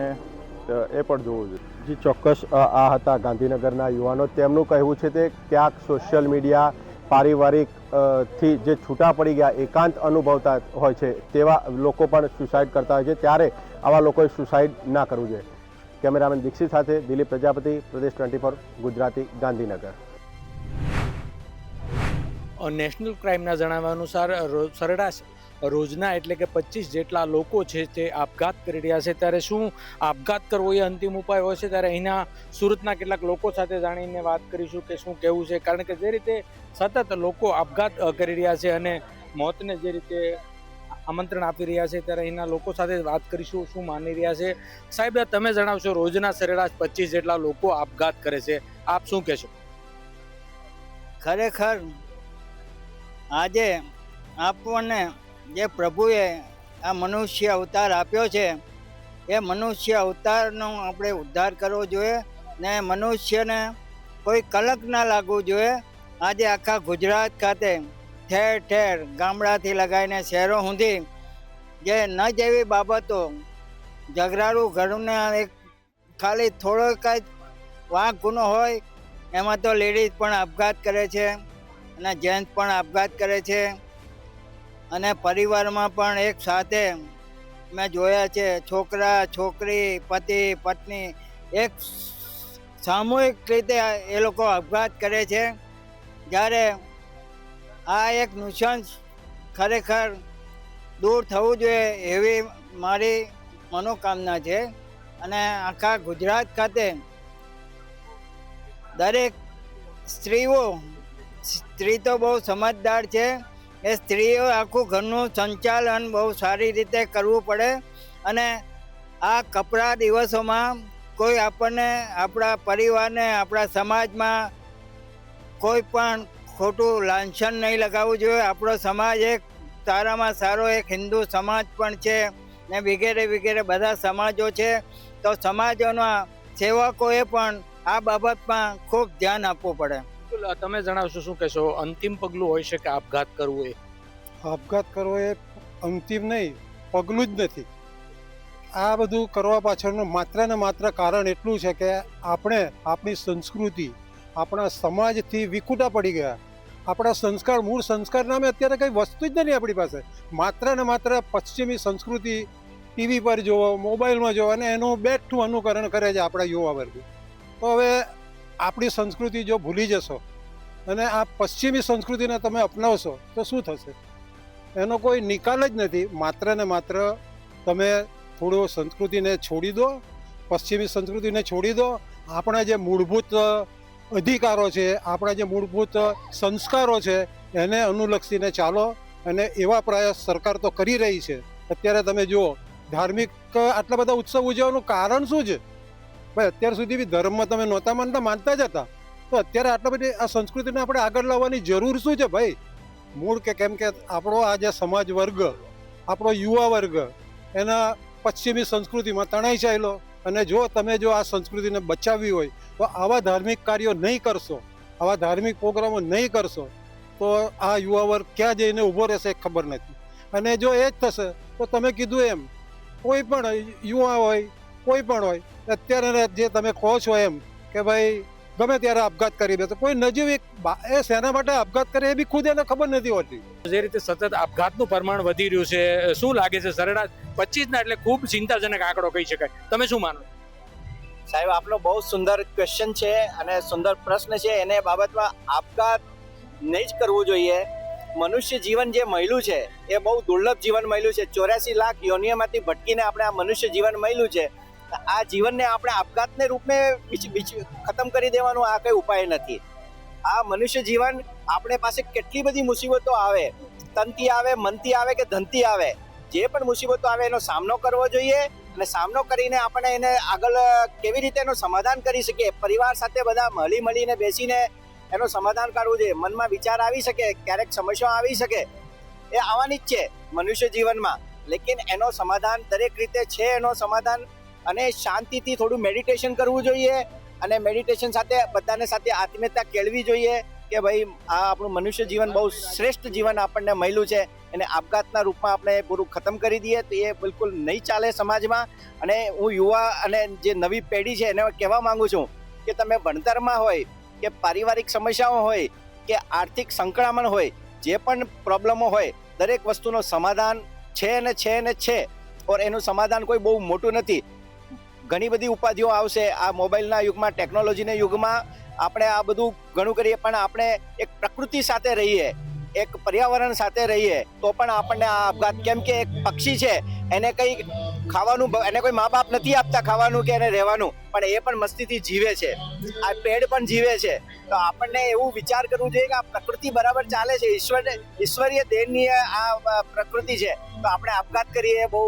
એ પણ જોવું જોઈએ. જી ચોક્કસ, આ હતા ગાંધીનગરના યુવાનો. તેમનું કહેવું છે તે ક્યાંક સોશિયલ મીડિયા પારિવારિક થી જે છૂટા પડી ગયા, એકાંત અનુભવતા હોય છે, તેવા લોકો પણ સુસાઇડ કરતા હોય છે. ત્યારે આવા લોકોએ સુસાઇડ ના કરવું જોઈએ. કેમેરામેન દીક્ષિત સાથે દિલીપ પ્રજાપતિ, પ્રદેશ 24 ગુજરાતી, ગાંધીનગર. નેશનલ ક્રાઇમના જણાવ્યા અનુસાર સરેરાશ રોજના એટલે કે 25 જેટલા લોકો છે તે આપઘાત કરી રહ્યા છે. ત્યારે શું આપઘાત કરવો એ અંતિમ ઉપાય હોય છે? ત્યારે અહીંના સુરતના કેટલાક લોકો સાથે જાણીને વાત કરીશું કે શું કહેવું છે. કારણ કે જે રીતે સતત લોકો આપઘાત કરી રહ્યા છે અને મોતને જે રીતે આમંત્રણ આપી રહ્યા છે, ત્યારે અહીંના લોકો સાથે વાત કરીશું શું માની રહ્યા છે. સાહેબ, તમે જણાવશો, રોજના સરેરાશ 25 જેટલા લોકો આપઘાત કરે છે, આપ શું કહેશો? ખરેખર આજે આપણને જે પ્રભુએ આ મનુષ્ય અવતાર આપ્યો છે, એ મનુષ્ય અવતારનો આપણે ઉદ્ધાર કરવો જોઈએ ને મનુષ્યને કોઈ કલંક ના લાગવું જોઈએ. આજે આખા ગુજરાત ખાતે ઠેર ઠેર ગામડાથી લગાવીને શહેરો સુધી જે ન જેવી બાબતો, ઝઘડાળું ઘરને એક ખાલી થોડો કાંઈ વાંક ગુનો હોય એમાં તો લેડીઝ પણ આપઘાત કરે છે અને જેન્ટ્સ પણ આપઘાત કરે છે. અને પરિવારમાં પણ એક સાથે મેં જોયા છે, છોકરા છોકરી, પતિ પત્ની એક સામૂહિક રીતે એ લોકો આપઘાત કરે છે. જ્યારે આ એક નુકસાન ખરેખર દૂર થવું જોઈએ એવી મારી મનોકામના છે. અને આખા ગુજરાત ખાતે દરેક સ્ત્રી તો બહુ સમજદાર છે. એ સ્ત્રીઓ આખું ઘરનું સંચાલન બહુ સારી રીતે કરવું પડે. અને આ કપરા દિવસોમાં કોઈ આપણને, આપણા પરિવારને, આપણા સમાજમાં કોઈ પણ ખોટું લાંછન નહીં લગાવવું જોઈએ. આપણો સમાજ એક સારામાં સારો એક હિન્દુ સમાજ પણ છે ને વગેરે વગેરે બધા સમાજો છે. તો સમાજોના સેવકોએ પણ આ બાબતમાં ખૂબ ધ્યાન આપવું પડે. તમે જણાવશો, શું કહેશો? અંતિમ પગલું હોય છે કે આપઘાત કરવો? એ આપઘાત કરવો એ અંતિમ નહીં, પગલું જ નથી. આ બધું કરવા પાછળનું માત્ર ને માત્ર કારણ એટલું છે કે આપણે આપણી સંસ્કૃતિ, આપણા સમાજથી વિખૂટા પડી ગયા. આપણા સંસ્કાર, મૂળ સંસ્કાર નામે અત્યારે કંઈ વસ્તુ જ નથી આપણી પાસે. માત્ર ને માત્ર પશ્ચિમી સંસ્કૃતિ ટીવી પર જોવો, મોબાઈલમાં જોવો અને એનું બેઠું અનુકરણ કરે છે આપણા યુવા વર્ગ. તો હવે આપણી સંસ્કૃતિ જો ભૂલી જશો અને આ પશ્ચિમી સંસ્કૃતિને તમે અપનાવશો તો શું થશે? એનો કોઈ નિકાલ જ નથી. માત્ર ને માત્ર તમે થોડું સંસ્કૃતિને છોડી દો, પશ્ચિમી સંસ્કૃતિને છોડી દો. આપણા જે મૂળભૂત અધિકારો છે, આપણા જે મૂળભૂત સંસ્કારો છે, એને અનુલક્ષીને ચાલો. અને એવા પ્રયાસ સરકાર તો કરી રહી છે. અત્યારે તમે જુઓ, ધાર્મિક આટલા બધા ઉત્સવ ઉજવવાનું કારણ શું છે? ભાઈ, અત્યાર સુધી બી ધર્મમાં તમે નહોતા માનતા જ હતા. તો અત્યારે આટલા બધી આ સંસ્કૃતિને આપણે આગળ લાવવાની જરૂર શું છે ભાઈ? મૂળ કે કેમ કે આપણો આ જે સમાજ વર્ગ, આપણો યુવા વર્ગ એના પશ્ચિમી સંસ્કૃતિમાં તણાઈ ચાલ્યો. અને જો તમે આ સંસ્કૃતિને બચાવવી હોય તો આવા ધાર્મિક કાર્યો નહીં કરશો, આવા ધાર્મિક પ્રોગ્રામો નહીં કરશો, તો આ યુવા વર્ગ ક્યાં જઈને ઊભો રહેશે ખબર નથી. અને જો એ જ થશે તો તમે કીધું એમ કોઈ પણ યુવા હોય, કોઈ પણ હોય, અત્યારે જે તમે કહો છો એમ કે ભાઈ ગમે ત્યારે આપઘાત કરી દે, તો કોઈ નજીવી એ શેના માટે આપઘાત કરે એ બી ખુદ એને ખબર નથી હોતી. જે રીતે સતત આપઘાતનું પ્રમાણ વધી રહ્યું છે, શું લાગે છે? સરેરાશ 25 ના એટલે ખૂબ ચિંતાજનક આંકડો કહી શકાય. તમે શું માનો? સાહેબ, આપનો બહુ સુંદર ક્વેશ્ચન છે અને સુંદર પ્રશ્ન છે. એને બાબતમાં આપઘાત નહીં જ કરવું જોઈએ. મનુષ્ય જીવન જે મળ્યું છે એ બહુ દુર્લભ જીવન મળ્યું છે. 84 લાખ યોનિઓમાંથી ભટકીને આપણે આ મનુષ્ય જીવન મળ્યું છે. આ જીવનને આપણે આપઘાતને રૂપે ખતમ કરી દેવાનું આ કંઈ ઉપાય નથી. આ મનુષ્ય જીવન આપણે પાસે કેટલી બધી મુસીબતો આવે, તનથી આવે, મનથી આવે કે ધનથી આવે, જે પણ મુસીબતો આવે એનો સામનો કરવો જોઈએ અને સામનો કરીને આપણે એને આગળ કેવી રીતે એનું સમાધાન કરી શકીએ, પરિવાર સાથે બધા મળીને બેસીને એનું સમાધાન કાઢવું જોઈએ. મનમાં વિચાર આવી શકે, ક્યારેક સમસ્યા આવી શકે, એ આવવાની જ છે મનુષ્ય જીવનમાં, લેકિન એનો સમાધાન દરેક રીતે છે. એનો સમાધાન અને શાંતિથી થોડું મેડિટેશન કરવું જોઈએ અને મેડિટેશન સાથે બધાને સાથે આત્મીયતા કેળવી જોઈએ કે ભાઈ આ આપણું મનુષ્ય જીવન બહુ શ્રેષ્ઠ જીવન આપણને મળ્યું છે, એને આપઘાતના રૂપમાં આપણે પૂરું ખતમ કરી દઈએ તો એ બિલકુલ નહીં ચાલે સમાજમાં. અને હું યુવા અને જે નવી પેઢી છે એને કહેવા માંગુ છું કે તમે ભણતરમાં હોય કે પારિવારિક સમસ્યાઓ હોય કે આર્થિક સંકળામણ હોય, જે પણ પ્રોબ્લેમો હોય, દરેક વસ્તુનો સમાધાન છે ને છે ને છે. ઓર એનું સમાધાન કોઈ બહુ મોટું નથી. ઘણી બધી ઉપાધિઓ આવશે આ મોબાઈલના યુગમાં, ટેકનોલોજીના યુગમાં. આપણે આ બધું ઘણું કરીએ પણ આપણે એક પ્રકૃતિ સાથે રહીએ, એક પર્યાવરણ સાથે રહીએ તો પણ આપણને આ આપઘાત, કેમ કે એક પક્ષી છે એને કંઈ ખાવાનું, એને કોઈ મા બાપ નથી આપતા ખાવાનું કે એને રહેવાનું, પણ એ પણ મસ્તીથી જીવે છે. આ પેડ પણ જીવે છે. તો આપણને એવું વિચાર કરવું જોઈએ કે આ પ્રકૃતિ બરાબર ચાલે છે, ઈશ્વરીય દેનની આ પ્રકૃતિ છે, તો આપણે આપઘાત કરીએ બહુ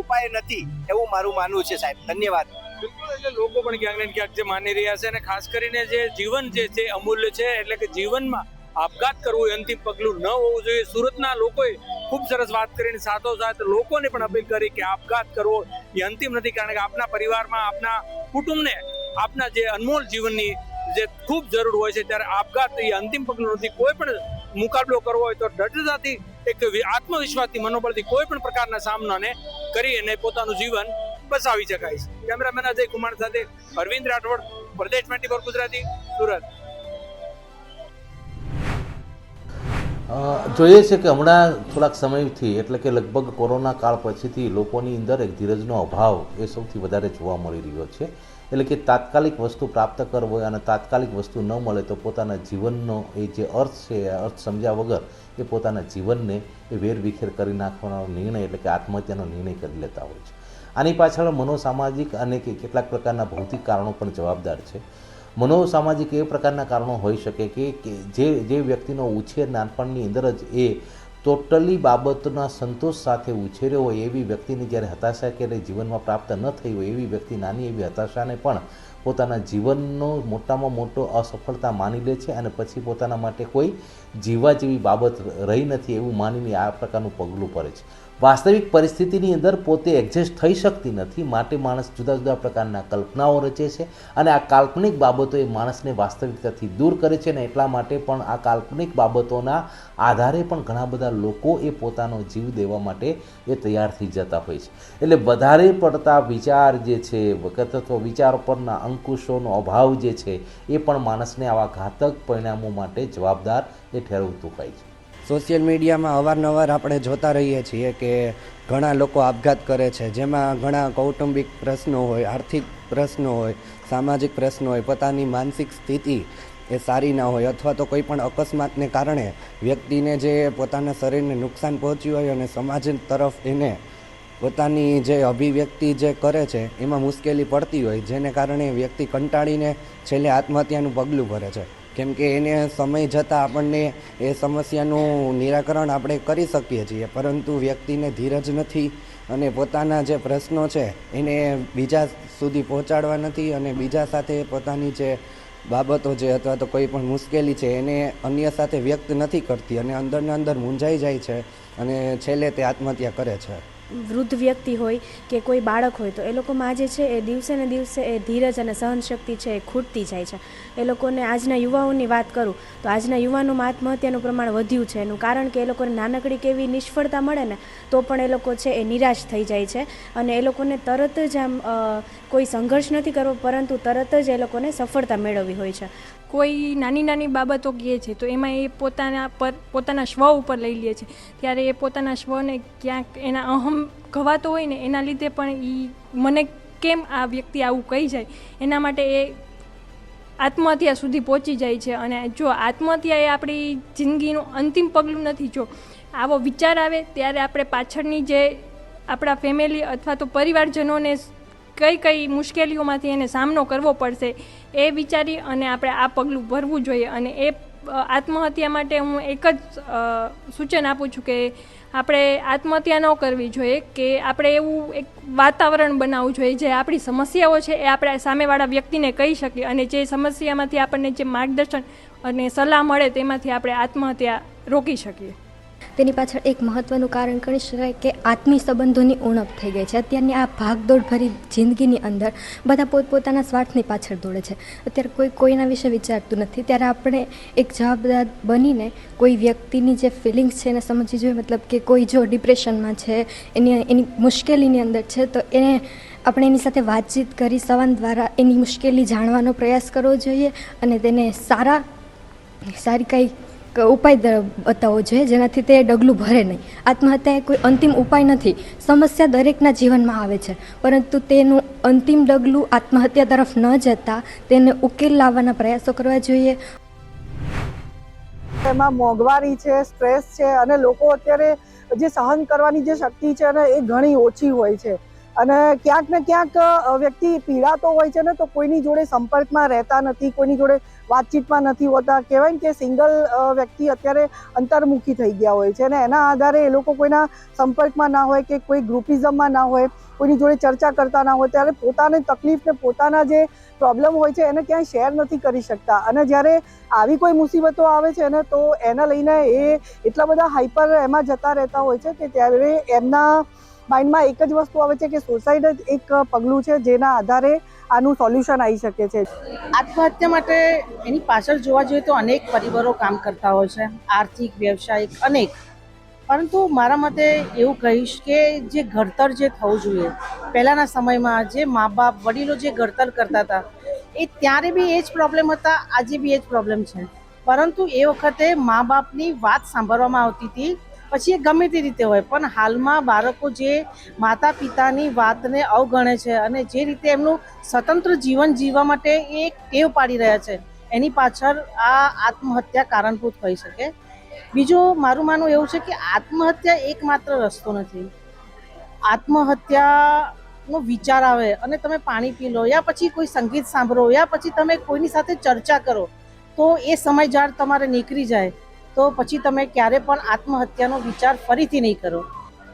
ઉપાય નથી એવું મારું માનવું છે. સાહેબ ધન્યવાદ. બિલકુલ, એટલે લોકો પણ ક્યાંક ને ક્યાંક જે માની રહ્યા છે અને ખાસ કરીને જે જીવન જે છે અમૂલ્ય છે, એટલે કે જીવનમાં આપઘાત કરવો એ અંતિમ પગલું ન હોવું જોઈએ. સુરતના લોકોએ ખૂબ સરસ વાત કરીને સાથોસાથ લોકોને પણ અપીલ કરી કે આપઘાત કરવો એ અંતિમ નથી, કારણ કે આપના પરિવારમાં, આપના કુટુંબને, આપના જે અનમોલ જીવનની જે ખૂબ જરૂર હોય છે, ત્યારે આપઘાત એ અંતિમ પગલું નથી. કોઈ પણ મુકાબલો કરવો હોય તો દ્રઢતાથી, એક આત્મવિશ્વાસથી, મનોબળથી કોઈ પણ પ્રકારના સામનાને કરી અને પોતાનું જીવન બચાવી શકાય છે. કેમેરામેન અજય કુમાર સાથે અરવિંદ રાઠોડ, પ્રદેશ 24 ગુજરાતી, સુરત. જોઈએ છે કે હમણાં થોડાક સમયથી, એટલે કે લગભગ કોરોના કાળ પછીથી લોકોની અંદર એક ધીરજનો અભાવ એ સૌથી વધારે જોવા મળી રહ્યો છે. એટલે કે તાત્કાલિક વસ્તુ પ્રાપ્ત કરવો હોય અને તાત્કાલિક વસ્તુ ન મળે તો પોતાના જીવનનો એ જે અર્થ છે એ અર્થ સમજ્યા વગર એ પોતાના જીવનને એ વેરવિખેર કરી નાખવાનો નિર્ણય, એટલે કે આત્મહત્યાનો નિર્ણય કરી લેતા હોય છે. આની પાછળ મનોસામાજિક અને કેટલાક પ્રકારના ભૌતિક કારણો પણ જવાબદાર છે. મનોસામાજિક એ પ્રકારના કારણો હોઈ શકે કે જે વ્યક્તિનો ઉછેર નાનપણની અંદર જ એ ટોટલી બાબતના સંતોષ સાથે ઉછેર્યો હોય, એવી વ્યક્તિની જ્યારે હતાશા કે જીવનમાં પ્રાપ્ત ન થઈ હોય, એવી વ્યક્તિ નાની એવી હતાશાને પણ પોતાના જીવનનો મોટામાં મોટો અસફળતા માની લે છે અને પછી પોતાના માટે કોઈ જીવવા જેવી બાબત રહી નથી એવું માનીને આ પ્રકારનું પગલું ભરે છે. વાસ્તવિક પરિસ્થિતિની અંદર પોતે એડજસ્ટ થઈ શકતી નથી, માટે માણસ જુદા જુદા પ્રકારના કલ્પનાઓ રચે છે અને આ કાલ્પનિક બાબતો એ માણસને વાસ્તવિકતાથી દૂર કરે છે. અને એટલા માટે પણ આ કાલ્પનિક બાબતોના આધારે પણ ઘણા બધા લોકો એ પોતાનો જીવ દેવા માટે એ તૈયાર થઈ જતા હોય છે. એટલે વધારે પડતા વિચાર જે છે, અથવા વિચારો પરના અંકુશોનો અભાવ જે છે, એ પણ માણસને આવા ઘાતક પરિણામો માટે જવાબદાર એ ઠેરવતું હોય છે. સોશિયલ મીડિયામાં અવારનવાર આપણે જોતા રહીએ છીએ કે ઘણા લોકો આપઘાત કરે છે, જેમાં ઘણા કૌટુંબિક પ્રશ્નો હોય, આર્થિક પ્રશ્નો હોય, સામાજિક પ્રશ્નો હોય, પોતાની માનસિક સ્થિતિ એ સારી ના હોય, અથવા તો કોઈ પણ અકસ્માતને કારણે વ્યક્તિને જે પોતાના શરીરને નુકસાન પહોંચ્યું હોય અને સમાજ તરફ એને પોતાની જે અભિવ્યક્તિ જે કરે છે એમાં મુશ્કેલી પડતી હોય, જેને કારણે વ્યક્તિ કંટાળીને છેલ્લે આત્મહત્યાનું પગલું ભરે છે. કેમ કે એને સમય જતાં આપણને એ સમસ્યાનું નિરાકરણ આપણે કરી શકીએ છીએ, પરંતુ વ્યક્તિને ધીરજ નથી અને પોતાના જે પ્રશ્નો છે એને બીજા સુધી પહોંચાડવા નથી અને બીજા સાથે પોતાની જે બાબતો છે અથવા તો કોઈ પણ મુશ્કેલી છે એને અન્ય સાથે વ્યક્ત નથી કરતી અને અંદરને અંદર મૂંઝાઈ જાય છે અને છેલ્લે તે આત્મહત્યા કરે છે. વૃદ્ધ વ્યક્તિ હોય કે કોઈ બાળક હોય તો એ લોકોમાં જે છે એ દિવસે ને દિવસે એ ધીરજ અને સહનશક્તિ છે એ ખૂટતી જાય છે. એ લોકોને આજના યુવાઓની વાત કરું તો આજના યુવાનોમાં આત્મહત્યાનું પ્રમાણ વધ્યું છે. એનું કારણ કે એ લોકોને નાનકડી કેવી નિષ્ફળતા મળે ને તો પણ એ લોકો છે એ નિરાશ થઈ જાય છે અને એ લોકોને તરત જ આમ કોઈ સંઘર્ષ નથી કરવો, પરંતુ તરત જ એ લોકોને સફળતા મેળવવી હોય છે. કોઈ નાની નાની બાબતો કહે છે તો એમાં એ પોતાના સ્વ ઉપર લઈ લે છે, ત્યારે એ પોતાના સ્વને ક્યાંક એના અહમ ઘવાતો હોય ને એના લીધે પણ એ મને કેમ આ વ્યક્તિ આવું કહી જાય એના માટે એ આત્મહત્યા સુધી પહોંચી જાય છે. અને જો આત્મહત્યા એ આપણી જિંદગીનું અંતિમ પગલું નથી. જો આવો વિચાર આવે ત્યારે આપણે પાછળની જે આપણા ફેમિલી અથવા તો પરિવારજનોને કઈ મુશ્કેલીઓમાંથી એને સામનો કરવો પડશે એ વિચારી અને આપણે આ પગલું ભરવું જોઈએ. અને એ આત્મહત્યા માટે હું એક જ સૂચન આપું છું કે આપણે આત્મહત્યા ન કરવી જોઈએ, કે આપણે એવું એક વાતાવરણ બનાવવું જોઈએ જે આપણી સમસ્યાઓ છે એ આપણે સામેવાળા વ્યક્તિને કહી શકીએ, અને જે સમસ્યામાંથી આપણને જે માર્ગદર્શન અને સલાહ મળે તેમાંથી આપણે આત્મહત્યા રોકી શકીએ. તેની પાછળ એક મહત્ત્વનું કારણ ગણી શકાય કે આત્મીય સંબંધોની ઉણપ થઈ ગઈ છે. અત્યારની આ ભાગદોડ ભરી જિંદગીની અંદર બધા પોતપોતાના સ્વાર્થની પાછળ દોડે છે. અત્યારે કોઈ કોઈના વિશે વિચારતું નથી. ત્યારે આપણે એક જવાબદાર બનીને કોઈ વ્યક્તિની જે ફિલિંગ્સ છે એને સમજવી જોઈએ. મતલબ કે કોઈ જો ડિપ્રેશનમાં છે, એની મુશ્કેલીની અંદર છે, તો એને આપણે એની સાથે વાતચીત કરી સંવાદ દ્વારા એની મુશ્કેલી જાણવાનો પ્રયાસ કરવો જોઈએ અને તેને સારી કંઈ ઉપાય બતાવવો જોઈએ જેનાથી તે ડગલું ભરે નહીં. આત્મહત્યા એ કોઈ અંતિમ ઉપાય નથી. સમસ્યા દરેકના જીવનમાં આવે છે, પરંતુ તેનું અંતિમ ડગલું આત્મહત્યા તરફ ન જતા તેને ઉકેલ લાવવાના પ્રયાસો કરવા જોઈએ. એમાં મોંઘવારી છે, સ્ટ્રેસ છે, અને લોકો અત્યારે જે સહન કરવાની જે શક્તિ છે ને એ ઘણી ઓછી હોય છે. અને ક્યાંક ને ક્યાંક વ્યક્તિ પીડાતો હોય છે ને તો કોઈની જોડે સંપર્કમાં રહેતા નથી, કોઈની જોડે વાતચીતમાં નથી હોતા. કહેવાય ને કે સિંગલ વ્યક્તિ અત્યારે અંતર્મુખી થઈ ગયા હોય છે, અને એના આધારે એ લોકો કોઈના સંપર્કમાં ના હોય કે કોઈ ગ્રુપિઝમમાં ના હોય, કોઈની જોડે ચર્ચા કરતા ના હોય, ત્યારે પોતાની તકલીફ ને પોતાના જે પ્રોબ્લેમ હોય છે એને ક્યાંય શેર નથી કરી શકતા. અને જ્યારે આવી કોઈ મુસીબતો આવે છે ને તો એના લઈને એ એટલા બધા હાઈપર એમાં જતા રહેતા હોય છે કે ત્યારે એમના માઇન્ડમાં એક જ વસ્તુ આવે છે કે સુસાઇડ જ એક પગલું છે જેના આધારે આનું સોલ્યુશન આવી શકે છે. આત્મહત્યા માટે એની પાછળ જોવા જોઈએ તો અનેક પરિબળો કામ કરતા હોય છે, આર્થિક, વ્યવસાયિક, અનેક. પરંતુ મારા મતે એવું કહીશ કે જે ઘડતર જે થવું જોઈએ પહેલાંના સમયમાં, જે મા બાપ વડીલો જે ઘડતર કરતા હતા એ ત્યારે બી એ જ પ્રોબ્લેમ હતા, આજે બી એ જ પ્રોબ્લેમ છે. પરંતુ એ વખતે મા બાપની વાત સાંભળવામાં આવતી હતી, પછી એ ગમે તે રીતે હોય. પણ હાલમાં બાળકો જે માતા પિતાની વાતને અવગણે છે અને જે રીતે એમનું સ્વતંત્ર જીવન જીવવા માટે એ ટેવ પાડી રહ્યા છે, એની પાછળ આ આત્મહત્યા કારણભૂત હોઈ શકે. બીજું મારું માનવું એવું છે કે આત્મહત્યા એકમાત્ર રસ્તો નથી. આત્મહત્યાનો વિચાર આવે અને તમે પાણી પી લો, યા પછી કોઈ સંગીત સાંભળો, યા પછી તમે કોઈની સાથે ચર્ચા કરો, તો એ સમય જ્યારે તમારે નીકળી જાય તો પછી તમે ક્યારે પણ આત્મહત્યાનો વિચાર ફરીથી નહીં કરો.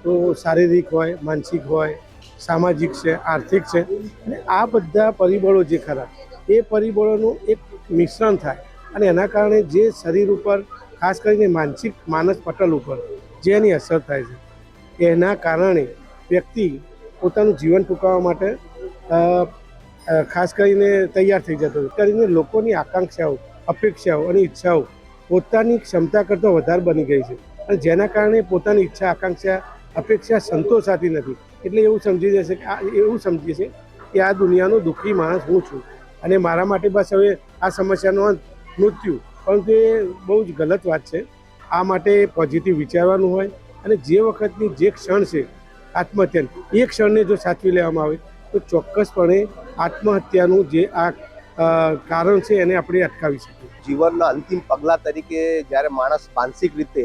તો શારીરિક હોય, માનસિક હોય, સામાજિક છે, આર્થિક છે, અને આ બધા પરિબળો જે ખરા એ પરિબળોનું એક મિશ્રણ થાય અને એના કારણે જે શરીર ઉપર, ખાસ કરીને માનસ પટલ ઉપર જેની અસર થાય છે, એના કારણે વ્યક્તિ પોતાનું જીવન ટૂંકાવવા માટે ખાસ કરીને તૈયાર થઈ જતો હોય. કરીને લોકોની આકાંક્ષાઓ, અપેક્ષાઓ અને ઈચ્છાઓ પોતાની ક્ષમતા કરતાં વધારે બની ગઈ છે, અને જેના કારણે પોતાની ઈચ્છા, આકાંક્ષા, અપેક્ષા સંતોષાતી નથી. એટલે એવું સમજીએ છે કે આ દુનિયાનો દુઃખી માણસ હું છું અને મારા માટે બસ હવે આ સમસ્યાનો અંત મૃત્યુ. પરંતુ એ બહુ જ ગલત વાત છે. આ માટે પોઝિટિવ વિચારવાનું હોય અને જે વખતની જે ક્ષણ છે આત્મહત્યાની, એ ક્ષણને જો સાચવી લેવામાં આવે તો ચોક્કસપણે આત્મહત્યાનું જે આ કારણ છે એને આપણે અટકાવી શકીએ. જીવનના અંતિમ પગલાં તરીકે જ્યારે માણસ માનસિક રીતે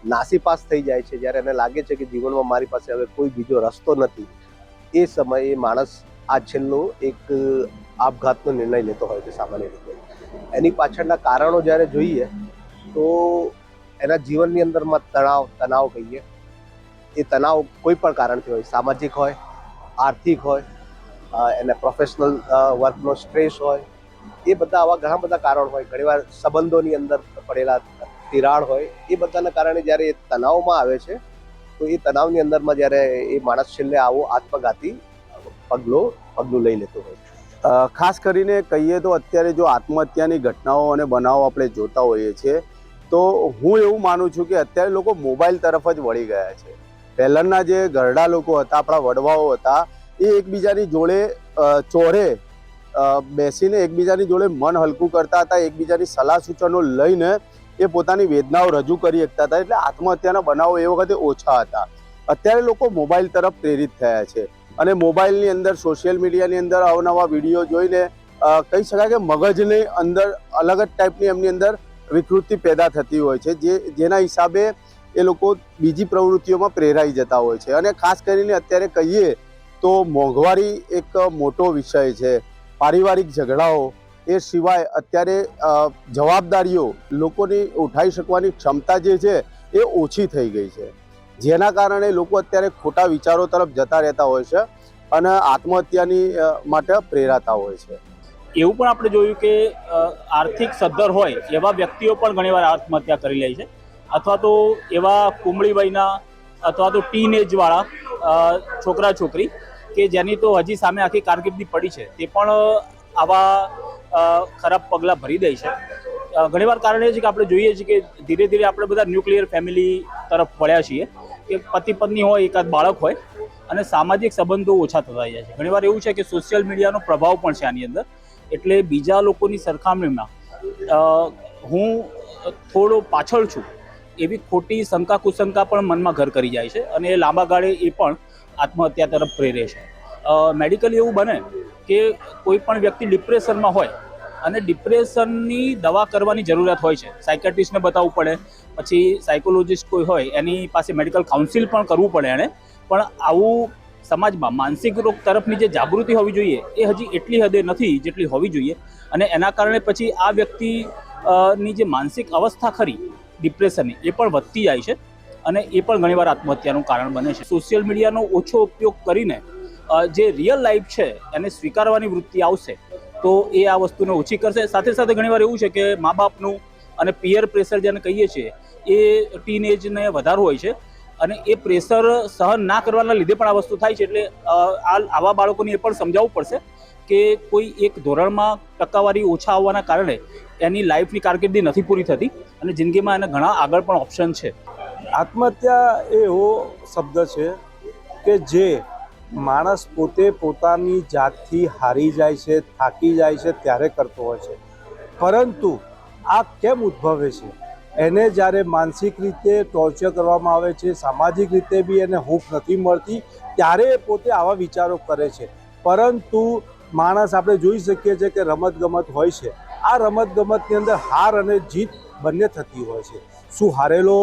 નાસીપાસ થઈ જાય છે, જ્યારે એને લાગે છે કે જીવનમાં મારી પાસે હવે કોઈ બીજો રસ્તો નથી, એ સમયે માણસ આ છેલ્લો એક આપઘાતનો નિર્ણય લેતો હોય છે સામાન્ય રીતે. એની પાછળના કારણો જ્યારે જોઈએ તો એના જીવનની અંદરમાં તણાવ કહીએ, એ તણાવ કોઈ પણ કારણથી હોય, સામાજિક હોય, આર્થિક હોય, એને પ્રોફેશનલ વર્કનો સ્ટ્રેસ હોય, એ બધા આવા ઘણા બધા કારણ હોય. ઘણીવાર સંબંધોની અંદર પડેલા તિરાડ હોય, એ બધાના કારણે જ્યારે એ તણાવમાં આવે છે તો એ તણાવની અંદરમાં જ્યારે એ માણસ છેલ્લે આવો આત્મઘાતી પગલું લઈ લેતો હોય. ખાસ કરીને કહીએ તો અત્યારે જો આત્મહત્યાની ઘટનાઓ અને બનાવો આપણે જોતા હોઈએ છીએ તો હું એવું માનું છું કે અત્યારે લોકો મોબાઈલ તરફ જ વળી ગયા છે. પહેલાંના જે ઘરડા લોકો હતા, આપણા વડવાઓ હતા, એ એકબીજાની જોડે ચોરે બેસીને એકબીજાની જોડે મન હલકું કરતા હતા, એકબીજાની સલાહ સૂચનો લઈને એ પોતાની વેદનાઓ રજૂ કરી શકતા હતા. એટલે આત્મહત્યાના બનાવો એ વખતે ઓછા હતા. અત્યારે લોકો મોબાઈલ તરફ પ્રેરિત થયા છે અને મોબાઈલની અંદર, સોશિયલ મીડિયાની અંદર અવનવા વિડીયો જોઈને કહી શકાય કે મગજની અંદર અલગ જ ટાઈપની એમની અંદર વિકૃતિ પેદા થતી હોય છે, જેના હિસાબે એ લોકો બીજી પ્રવૃત્તિઓમાં પ્રેરાઈ જતા હોય છે. અને ખાસ કરીને અત્યારે કહીએ તો મોંઘવારી એક મોટો વિષય છે, પારિવારિક ઝઘડાઓ, એ સિવાય અત્યારે જવાબદારીઓ લોકોની ઉઠાવી શકવાની ક્ષમતા જે છે એ ઓછી થઈ ગઈ છે, જેના કારણે લોકો અત્યારે ખોટા વિચારો તરફ જતા રહેતા હોય છે અને આત્મહત્યાની માટે પ્રેરાતા હોય છે. એવું પણ આપણે જોયું કે આર્થિક સદ્ધર હોય એવા વ્યક્તિઓ પણ ઘણીવાર આત્મહત્યા કરી લે છે, અથવા તો એવા કુમળી વયના અથવા તો ટીનેજવાળા છોકરા છોકરી કે જેની તો હજી સામે આખી કારકિર્દી પડી છે તે પણ આવા ખરાબ પગલાં ભરી દે છે. ઘણીવાર કારણ એ છે કે આપણે જોઈએ છીએ કે ધીરે ધીરે આપણે બધા ન્યુક્લિયર ફેમિલી તરફ વળ્યા છીએ કે પતિ પત્ની હોય, એકાદ બાળક હોય અને સામાજિક સંબંધો ઓછા થતા જાય છે. ઘણીવાર એવું છે કે સોશિયલ મીડિયાનો પ્રભાવ પણ છે આની અંદર, એટલે બીજા લોકોની સરખામણીમાં હું થોડો પાછળ છું એવી ખોટી શંકા કુશંકા પણ મનમાં ઘર કરી જાય છે અને લાંબા ગાળે એ પણ આત્મહત્યા તરફ પ્રેરે છે. મેડિકલી એવું બને કે કોઈ પણ વ્યક્તિ ડિપ્રેશનમાં હોય અને ડિપ્રેશનની દવા કરવાની જરૂરિયાત હોય છે, સાયકેટ્રિસ્ટને બતાવવું પડે, પછી સાયકોલોજિસ્ટ કોઈ હોય એની પાસે મેડિકલ કાઉન્સિલ પણ કરવું પડે એને. પણ આવું સમાજમાં માનસિક રોગ તરફની જે જાગૃતિ હોવી જોઈએ એ હજી એટલી હદે નથી જેટલી હોવી જોઈએ, અને એના કારણે પછી આ વ્યક્તિની જે માનસિક અવસ્થા ખરી ડિપ્રેશનની એ પણ વધતી જાય છે અને એ પણ ઘણીવાર આત્મહત્યાનું કારણ બને છે. સોશિયલ મીડિયાનો ઓછો ઉપયોગ કરીને જે રિયલ લાઈફ છે એને સ્વીકારવાની વૃત્તિ આવશે તો એ આ વસ્તુને ઓછી કરશે. સાથે સાથે ઘણીવાર એવું છે કે મા બાપનું અને પિયર પ્રેશર જેને કહીએ છીએ એ ટીનેજને વધારે હોય છે અને એ પ્રેશર સહન ના કરવાના લીધે પણ આ વસ્તુ થાય છે. એટલે આવા બાળકોને એ પણ સમજાવવું પડશે કે કોઈ એક ધોરણમાં ટકાવારી ઓછા આવવાના કારણે એની લાઈફની કારકિર્દી નથી પૂરી થતી અને જિંદગીમાં એને ઘણા આગળ પણ ઓપ્શન છે. આત્મહત્યા એ એવો શબ્દ છે કે જે માણસ પોતે પોતાની જાતથી હારી જાય છે, થાકી જાય છે ત્યારે કરતો હોય છે. પરંતુ આ કેમ ઉદ્ભવે છે? એને જ્યારે માનસિક રીતે ટોર્ચર કરવામાં આવે છે, સામાજિક રીતે બી એને હૂંફ નથી મળતી, ત્યારે એ પોતે આવા વિચારો કરે છે. પરંતુ માણસ આપણે જોઈ શકીએ છીએ કે રમતગમત હોય છે, આ રમતગમતની અંદર હાર અને જીત બંને થતી હોય છે. શું હારેલો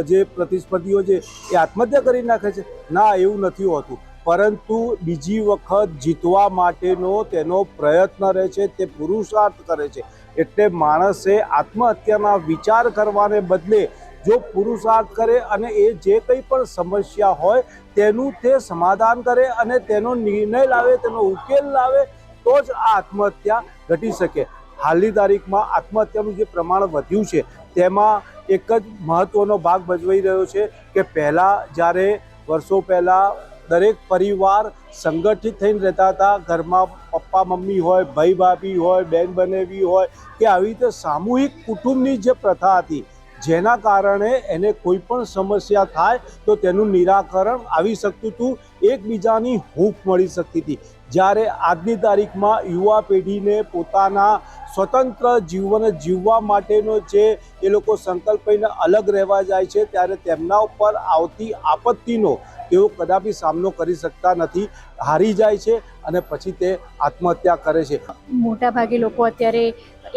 જે પ્રતિસ્પર્ધીઓ છે એ આત્મહત્યા કરી નાખે છે? ના, એવું નથી હોતું. પરંતુ બીજી વખત જીતવા માટેનો તેનો પ્રયત્ન રહે છે, તે પુરુષાર્થ કરે છે. એટલે માણસે આત્મહત્યાના વિચાર કરવાને બદલે જો પુરુષાર્થ કરે અને એ જે કંઈ પણ સમસ્યા હોય તેનું તે સમાધાન કરે અને તેનો નિર્ણય લાવે, તેનો ઉકેલ લાવે, તો જ આ આત્મહત્યા ઘટી શકે. હાલની તારીખમાં આત્મહત્યાનું જે પ્રમાણ વધ્યું છે તેમાં એક જ મહત્ત્વનો ભાગ ભજવી રહ્યો છે કે પહેલાં જ્યારે વર્ષો પહેલાં દરેક પરિવાર સંગઠિત થઈને રહેતા હતા, ઘરમાં પપ્પા મમ્મી હોય, ભાઈ ભાભી હોય, બેન બનેવી હોય કે આવી રીતે સામૂહિક કુટુંબની જે પ્રથા હતી, જેના કારણે એને કોઈ પણ સમસ્યા થાય તો તેનું નિરાકરણ આવી શકતું હતું, એકબીજાની હૂંફ મળી શકતી હતી. જ્યારે આજની તારીખમાં યુવા પેઢીને પોતાના સ્વતંત્ર જીવન જીવવા માટેનો જે એ લોકો સંકલ્પ લઈને અલગ રહેવા જાય છે ત્યારે તેમના ઉપર આવતી આપત્તિનો તેઓ કદાપી સામનો કરી શકતા નથી, હારી જાય છે અને પછી તે આત્મહત્યા કરે છે. મોટા ભાગે લોકો અત્યારે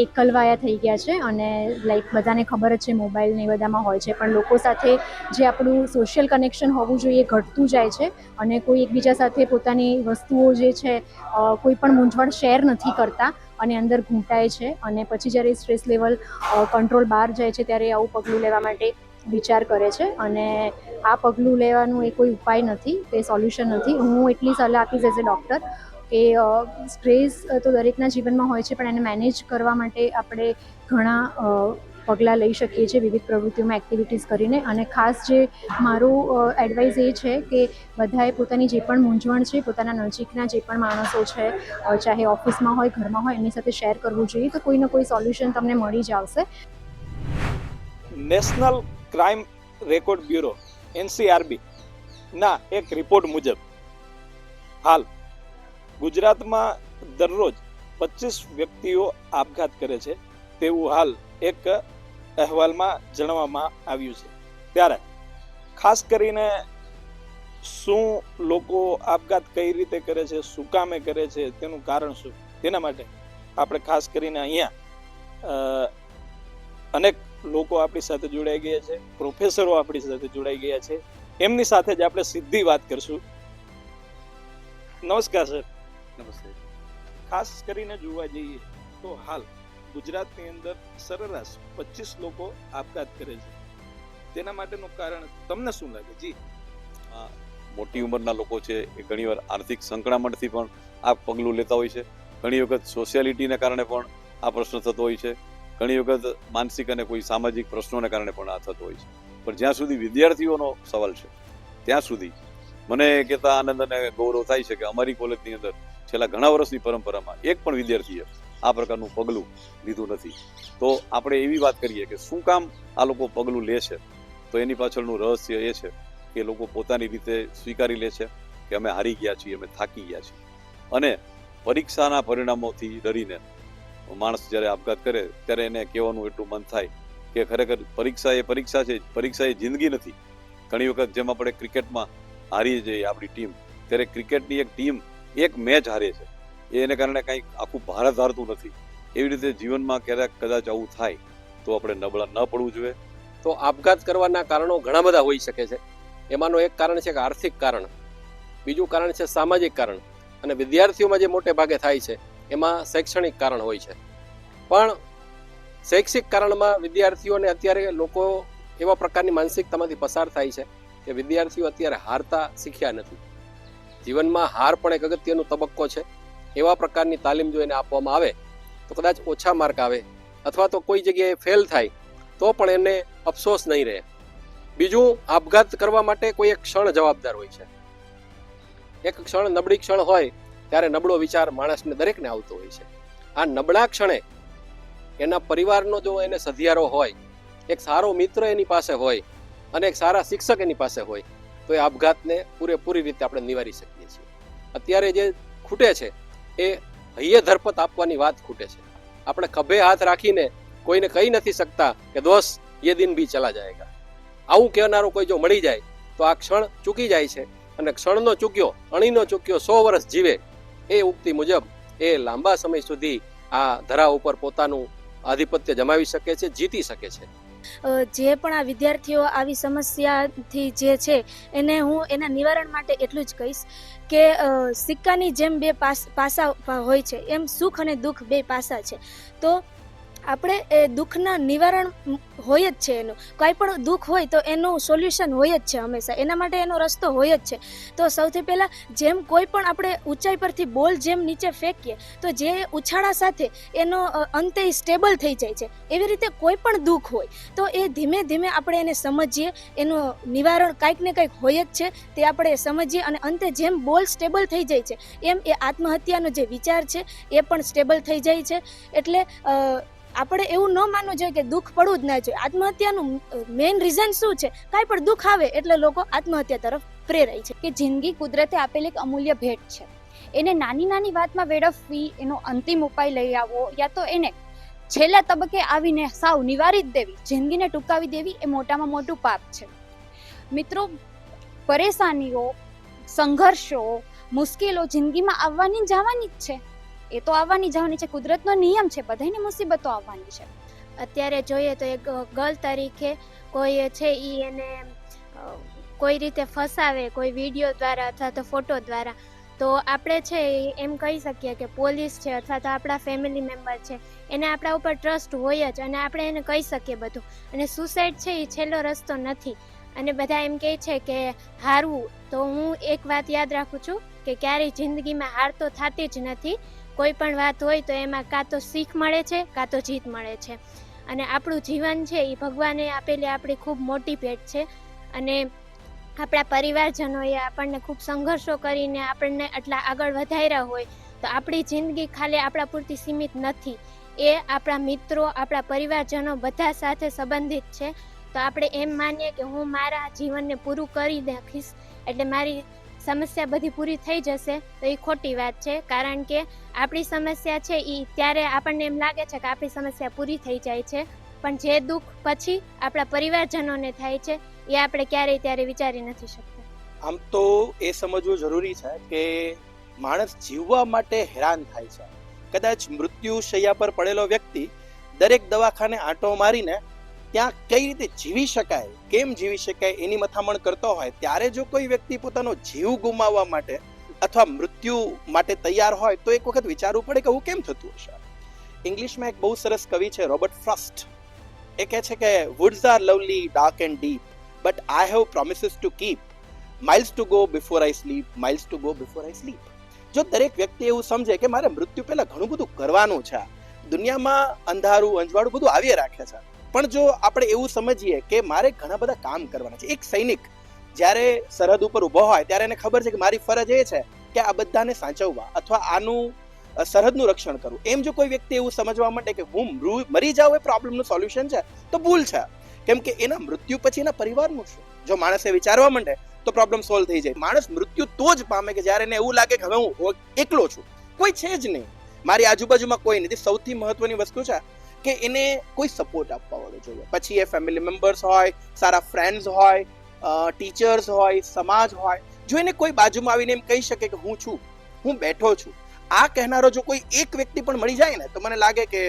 એકલવાયા થઈ ગયા છે અને લાઈક બધાને ખબર જ છે મોબાઈલ ને એ બધામાં હોય છે, પણ લોકો સાથે જે આપણું સોશિયલ કનેક્શન હોવું જોઈએ ઘટતું જાય છે અને કોઈ એકબીજા સાથે પોતાની વસ્તુઓ જે છે કોઈ પણ મૂંઝવણ શેર નથી કરતા અને અંદર ઘૂંટાય છે અને પછી જ્યારે સ્ટ્રેસ લેવલ કંટ્રોલ બહાર જાય છે ત્યારે આવું પગલું લેવા માટે વિચાર કરે છે. અને આ પગલું લેવાનું એ કોઈ ઉપાય નથી, એ સોલ્યુશન નથી. હું એટલી સલાહ આપીશ એઝ એ ડૉક્ટર કે સ્ટ્રેસ તો દરેકના જીવનમાં હોય છે, પણ એને મેનેજ કરવા માટે આપણે ઘણા પગલાં લઈ શકીએ છીએ વિવિધ પ્રવૃત્તિઓમાં એક્ટિવિટીઝ કરીને. અને ખાસ જે મારું એડવાઇસ એ છે કે બધાએ પોતાની જે પણ મૂંઝવણ છે પોતાના નજીકના જે પણ માણસો છે, ચાહે ઓફિસમાં હોય, ઘરમાં હોય, એમની સાથે શેર કરવું જોઈએ, તો કોઈને કોઈ સોલ્યુશન તમને મળી જ આવશે. National crime record bureau NCRB ના એક રિપોર્ટ મુજબ હાલ ગુજરાતમાં દરરોજ 25 વ્યક્તિઓ આપઘાત કરે છે તેવું હાલ એક અહેવાલમાં જણાવવામાં આવ્યું છે. ત્યારે ખાસ કરીને શું લોકો આપઘાત કઈ રીતે કરે છે, શું કામે કરે છે, તેનું કારણ શું, તેના માટે આપણે ખાસ કરીને અહીંયા અનેક લોકો આપણી સાથે જોડાઈ ગયા છે, પ્રોફેસરો આપણી સાથે જોડાઈ ગયા છે. એમની સાથે જ આપણે સીધી વાત કરશું. નમસ્કાર સર. નમસ્તે. ખાસ કરીને જોવા જઈએ તો હાલ ગુજરાતની અંદર સરેરાશ 25 લોકો આપઘાત કરે છે. તેના માટેનું કારણ તમને શું લાગે? જી, મોટી ઉંમરના લોકો છે એ ઘણીવાર આર્થિક સંકળામણથી પણ આ પગલું લેતા હોય છે. ઘણી વખત સોશિયાલિટીને કારણે પણ આ પ્રશ્ન થતો હોય છે. ઘણી વખત માનસિક અને કોઈ સામાજિક પ્રશ્નોને કારણે પણ આ થતો હોય છે. પણ જ્યાં સુધી વિદ્યાર્થીઓનો સવાલ છે ત્યાં સુધી મને કહેતા આનંદ અને ગૌરવ થાય છે કે અમારી કોલેજની અંદર છેલ્લા ઘણા વર્ષની પરંપરામાં એક પણ વિદ્યાર્થીએ આ પ્રકારનું પગલું લીધું નથી. તો આપણે એવી વાત કરીએ કે શું કામ આ લોકો પગલું લે છે, તો એની પાછળનું રહસ્ય એ છે કે લોકો પોતાની રીતે સ્વીકારી લે છે કે અમે હારી ગયા છીએ, અમે થાકી ગયા છીએ. અને પરીક્ષાના પરિણામોથી ડરીને માણસ જ્યારે આપઘાત કરે ત્યારે એને કહેવાનું એટલું મન થાય કે ખરેખર પરીક્ષા એ પરીક્ષા છે, પરીક્ષા એ જિંદગી નથી. ઘણી વખત જેમ આપણે ક્રિકેટમાં હારીએ જઈએ આપણી ટીમ, ત્યારે ક્રિકેટની એક ટીમ એક મેચ હારે છે, એને કારણે કંઈક આખું ભારત હારતું નથી. એવી રીતે જીવનમાં ક્યારેક કદાચ આવું થાય તો આપણે નબળા ન પડવું જોઈએ. તો આપઘાત કરવાના કારણો ઘણા બધા હોઈ શકે છે. એમાંનું એક કારણ છે કે આર્થિક કારણ, બીજું કારણ છે સામાજિક કારણ, અને વિદ્યાર્થીઓમાં જે મોટે ભાગે થાય છે એમાં શૈક્ષણિક કારણ હોય છે. પણ શૈક્ષિક કારણમાં વિદ્યાર્થીઓને અત્યારે લોકો એવા પ્રકારની માનસિકતામાંથી પસાર થાય છે કે વિદ્યાર્થીઓ અત્યારે હારતા શીખ્યા નથી. જીવનમાં હાર પણ એક અગત્યનો તબક્કો છે. એવા પ્રકારની તાલીમ જો એને આપવામાં આવે તો કદાચ ઓછા માર્ક આવે અથવા તો કોઈ જગ્યાએ ફેલ થાય તો પણ એને અફસોસ નહીં રહે. બીજું, આપઘાત કરવા માટે કોઈ એક ક્ષણ જવાબદાર હોય છે. એક ક્ષણ નબળી ક્ષણ હોય ત્યારે નબળો વિચાર માણસને દરેકને આવતો હોય છે. આ નબળા ક્ષણે એના પરિવારનો જો એને સધિયારો હોય, એક સારો મિત્ર એની પાસે હોય અને એક સારા શિક્ષક એની પાસે હોય તો એ આપઘાતને પૂરેપૂરી રીતે આપણે નિવારી શકીએ છીએ. અત્યારે જે ખૂટે છે એ હૈયે ધરપત આપવાની વાત ખૂટે છે. આપણે ખભે હાથ રાખીને કોઈને કહી નથી શકતા કે દોસ્ત ये दिन भी चला जाएगा. આવું કહેનારો કોઈ જો મળી જાય તો આ ક્ષણ ચૂકી જાય છે, અને ક્ષણનો ચૂક્યો અણીનો ચૂક્યો 100 વર્ષ જીવે એ ઉક્તિ મુજબ એ લાંબા સમય સુધી આ ધરા ઉપર પોતાનું આધિપત્ય જમાવી શકે છે, જીતી શકે છે. જે પણ આ વિદ્યાર્થીઓ આવી સમસ્યાથી જે છે એને હું એના નિવારણ માટે એટલું જ કહીશ કે સિક્કાની જેમ બે પાસા હોય છે, એમ સુખ અને દુઃખ બે પાસા છે. તો આપણે એ દુઃખના નિવારણ હોય જ છે. એનું કાંઈ પણ દુઃખ હોય તો એનું સોલ્યુશન હોય જ છે હંમેશા, એના માટે એનો રસ્તો હોય જ છે. તો સૌથી પહેલાં જેમ કોઈ પણ આપણે ઊંચાઈ પરથી બોલ જેમ નીચે ફેંકીએ તો જે ઉછાળા સાથે એનો અંતે સ્ટેબલ થઈ જાય છે, એવી રીતે કોઈ પણ દુઃખ હોય તો એ ધીમે ધીમે આપણે એને સમજીએ, એનું નિવારણ કાંઈક ને કંઈક હોય જ છે તે આપણે સમજીએ, અને અંતે જેમ બોલ સ્ટેબલ થઈ જાય છે એમ એ આત્મહત્યાનો જે વિચાર છે એ પણ સ્ટેબલ થઈ જાય છે. એટલે આપણે એવું ન માનવું જોઈએ કે દુઃખ પડવું જ ના જોઈએ. આત્મહત્યાનું મેઇન રીઝન શું છે? કાંઈ પણ દુઃખ આવે એટલે લોકો આત્મહત્યા તરફ પ્રેરાય છે. કે જિંદગી કુદરતે આપેલી એક અમૂલ્ય ભેટ છે. એને નાની નાની વાતમાં વેડફવી, એનો અંતિમ ઉપાય લઈ આવવો, યા તો એને છેલ્લા તબક્કે આવીને સાવ નિવારી જ દેવી, જિંદગીને ટૂંકાવી દેવી એ મોટામાં મોટું પાપ છે. મિત્રો, પરેશાનીઓ, સંઘર્ષો, મુશ્કેલો જિંદગીમાં આવવાની જવાની જ છે. એ તો આવવાની જવાની છે, કુદરતનો નિયમ છે, બધાની મુસીબતો આવવાની છે. અત્યારે જોઈએ તો એક ગર્લ તરીકે કોઈ છે એને કોઈ રીતે ફસાવે, કોઈ વિડીયો દ્વારા અથવા તો ફોટો દ્વારા, તો આપણે છે એમ કહી શકીએ કે પોલીસ છે અથવા તો આપણા ફેમિલી મેમ્બર છે એને આપણા ઉપર ટ્રસ્ટ હોય જ, અને આપણે એને કહી શકીએ બધું. અને સુસાઇડ છે એ છેલ્લો રસ્તો નથી. અને બધા એમ કહે છે કે હારવું, તો હું એક વાત યાદ રાખું છું કે ક્યારેય જિંદગીમાં હાર તો થતી જ નથી. કોઈ પણ વાત હોય તો એમાં કાં તો શીખ મળે છે કાં તો જીત મળે છે. અને આપણું જીવન છે એ ભગવાને આપેલી આપણી ખૂબ મોટી ભેટ છે. અને આપણા પરિવારજનોએ આપણને ખૂબ સંઘર્ષો કરીને આપણને આટલા આગળ વધાર્યા હોય તો આપણી જિંદગી ખાલી આપણા પૂરતી સીમિત નથી. એ આપણા મિત્રો, આપણા પરિવારજનો બધા સાથે સંબંધિત છે. તો આપણે એમ માનીએ કે હું મારા જીવનને પૂરું કરી નાખીશ એટલે મારી સમસ્યા બધી પૂરી થઈ જશે, તો એ ખોટી વાત છે. કારણ કે આપણી સમસ્યા છે એ ત્યારે આપણને એમ લાગે છે કે આપણી સમસ્યા પૂરી થઈ જાય છે, પણ જે દુઃખ પછી આપણા પરિવારજનોને થાય છે એ આપણે ક્યારેય ત્યારે વિચારી નથી શકતા. આમ તો એ સમજવું જરૂરી છે કે માણસ જીવવા માટે હેરાન થાય છે, કદાચ મૃત્યુ શૈયા પર પડેલો વ્યક્તિ દરેક દવાખાને આંટો મારીને ત્યાં કઈ રીતે જીવી શકાય, કેમ જીવી શકાય એની મથામણ કરતો હોય, ત્યારે જો કોઈ વ્યક્તિ પોતાનો જીવ ગુમાવવા માટે અથવા મૃત્યુ માટે તૈયાર હોય તો એક વખત વિચારવું પડે કે હું કેમ થતું હશે. ઇંગ્લિશમાં એક બહુ સરસ કવિ છે રોબર્ટ ફ્રોસ્ટ. એ કહે છે કે woods are lovely, dark and deep, but I have promises to keep. Miles to go before I sleep, miles to go before I sleep. જો દરેક વ્યક્તિ એવું સમજે કે મારે મૃત્યુ પહેલા ઘણું બધું કરવાનું છે, દુનિયામાં અંધારું અંજવાળું બધું આવી રાખે છે, પણ જો આપણે એવું સમજીએ કે મારે ઘણા બધા કામ કરવાના છે. એક સૈનિક જ્યારે સરહદ ઉપર ઊભો હોય ત્યારે એને ખબર છે કે મારી ફરજ એ છે કે આ બધાને સાચવવા અથવા આનું સરહદનું રક્ષણ કરવું. એમ જો કોઈ વ્યક્તિ એવું સમજવા માંડે કે હું મરી જાઉં એ પ્રોબ્લેમનું સોલ્યુશન છે તો ભૂલ છે, કેમ કે એના મૃત્યુ પછી એના પરિવારનું શું. જો માણસે વિચારવા માંડે તો પ્રોબ્લેમ સોલ્વ થઈ જાય. માણસ મૃત્યુ તો જ પામે કે જ્યારે એને એવું લાગે કે હવે હું એકલો છું, કોઈ છે જ નહીં, મારી આજુબાજુમાં કોઈ નથી. સૌથી મહત્વની વસ્તુ છે કે એને કોઈ સપોર્ટ આપવા વાળો જોઈએ. પછી એ ફેમિલી મેમ્બર્સ હોય, સારા ફ્રેન્ડ્સ હોય, ટીચર્સ હોય, સમાજ હોય. જો એને કોઈ બાજુમાં આવીને એમ કહી શકે કે હું છું, હું બેઠો છું, આ કહેનારો જો કોઈ એક વ્યક્તિ પણ મળી જાય ને તો મને લાગે કે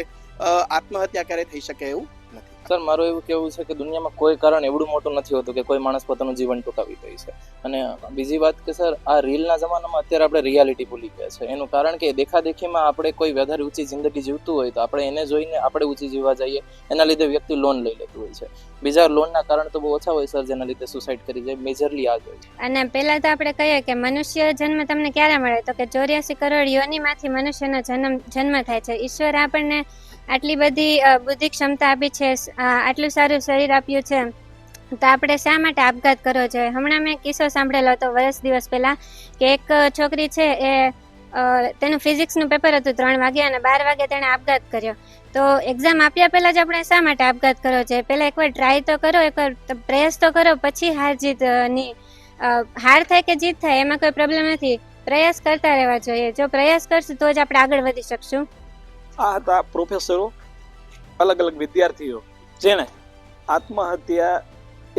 આત્મહત્યા ક્યારે થઈ શકે એવું નથી. સર, મારું એવું કહેવું છે કે દુનિયામાં કોઈ કારણ એવડું મોટું નથી હોતું કે કોઈ માણસ પોતાનું જીવન ટૂંકાવી દે છે. અને બીજી વાત કે સર, આ રીલના જમાનામાં અત્યારે આપણે રિયાલિટી ભૂલી ગયા છે. એનું કારણ કે દેખાદેખીમાં આપણે કોઈ વધારે ઊંચી જિંદગી જીવતું હોય તો આપણે એને જોઈને આપણે ઊંચી જીવવા જઈએ, એના લીધે વ્યક્તિ લોન લઈ લેતું હોય છે. બીજા લોનના કારણ તો બહુ ઓછા હોય સર, જેના લીધે સુસાઇડ કરી જાય, મેજરલી આ જ હોય. અને પહેલા તો આપણે કહીએ કે મનુષ્ય જન્મ તમને ક્યારે મળે, તો કે 84 કરોડ યોનિમાંથી મનુષ્યનો જન્મ થાય છે. ઈશ્વર આપણને આટલી બધી બુદ્ધિ ક્ષમતા આપી છે, આટલું સારું શરીર આપ્યું છે, તો આપણે શા માટે આપઘાત કરવો જોઈએ? હમણાં મેં કિસ્સો સાંભળેલો હતો દિવસ પહેલા કે એક છોકરી છે એ તેનું ફિઝિક્સનું પેપર હતું 3 વાગે અને 12 વાગે તેણે આપઘાત કર્યો. તો એક્ઝામ આપ્યા પહેલા જ આપણે શા માટે આપઘાત કરવો જોઈએ? પહેલા એકવાર ટ્રાય તો કરો, એકવાર પ્રયાસ તો કરો, પછી હાર થાય કે જીત થાય એમાં કોઈ પ્રોબ્લેમ નથી. પ્રયાસ કરતા રહેવા જોઈએ. જો પ્રયાસ કરશું તો જ આપણે આગળ વધી શકશું. આ હતા પ્રોફેસરો, અલગ અલગ વિદ્યાર્થીઓ જેને આત્મહત્યા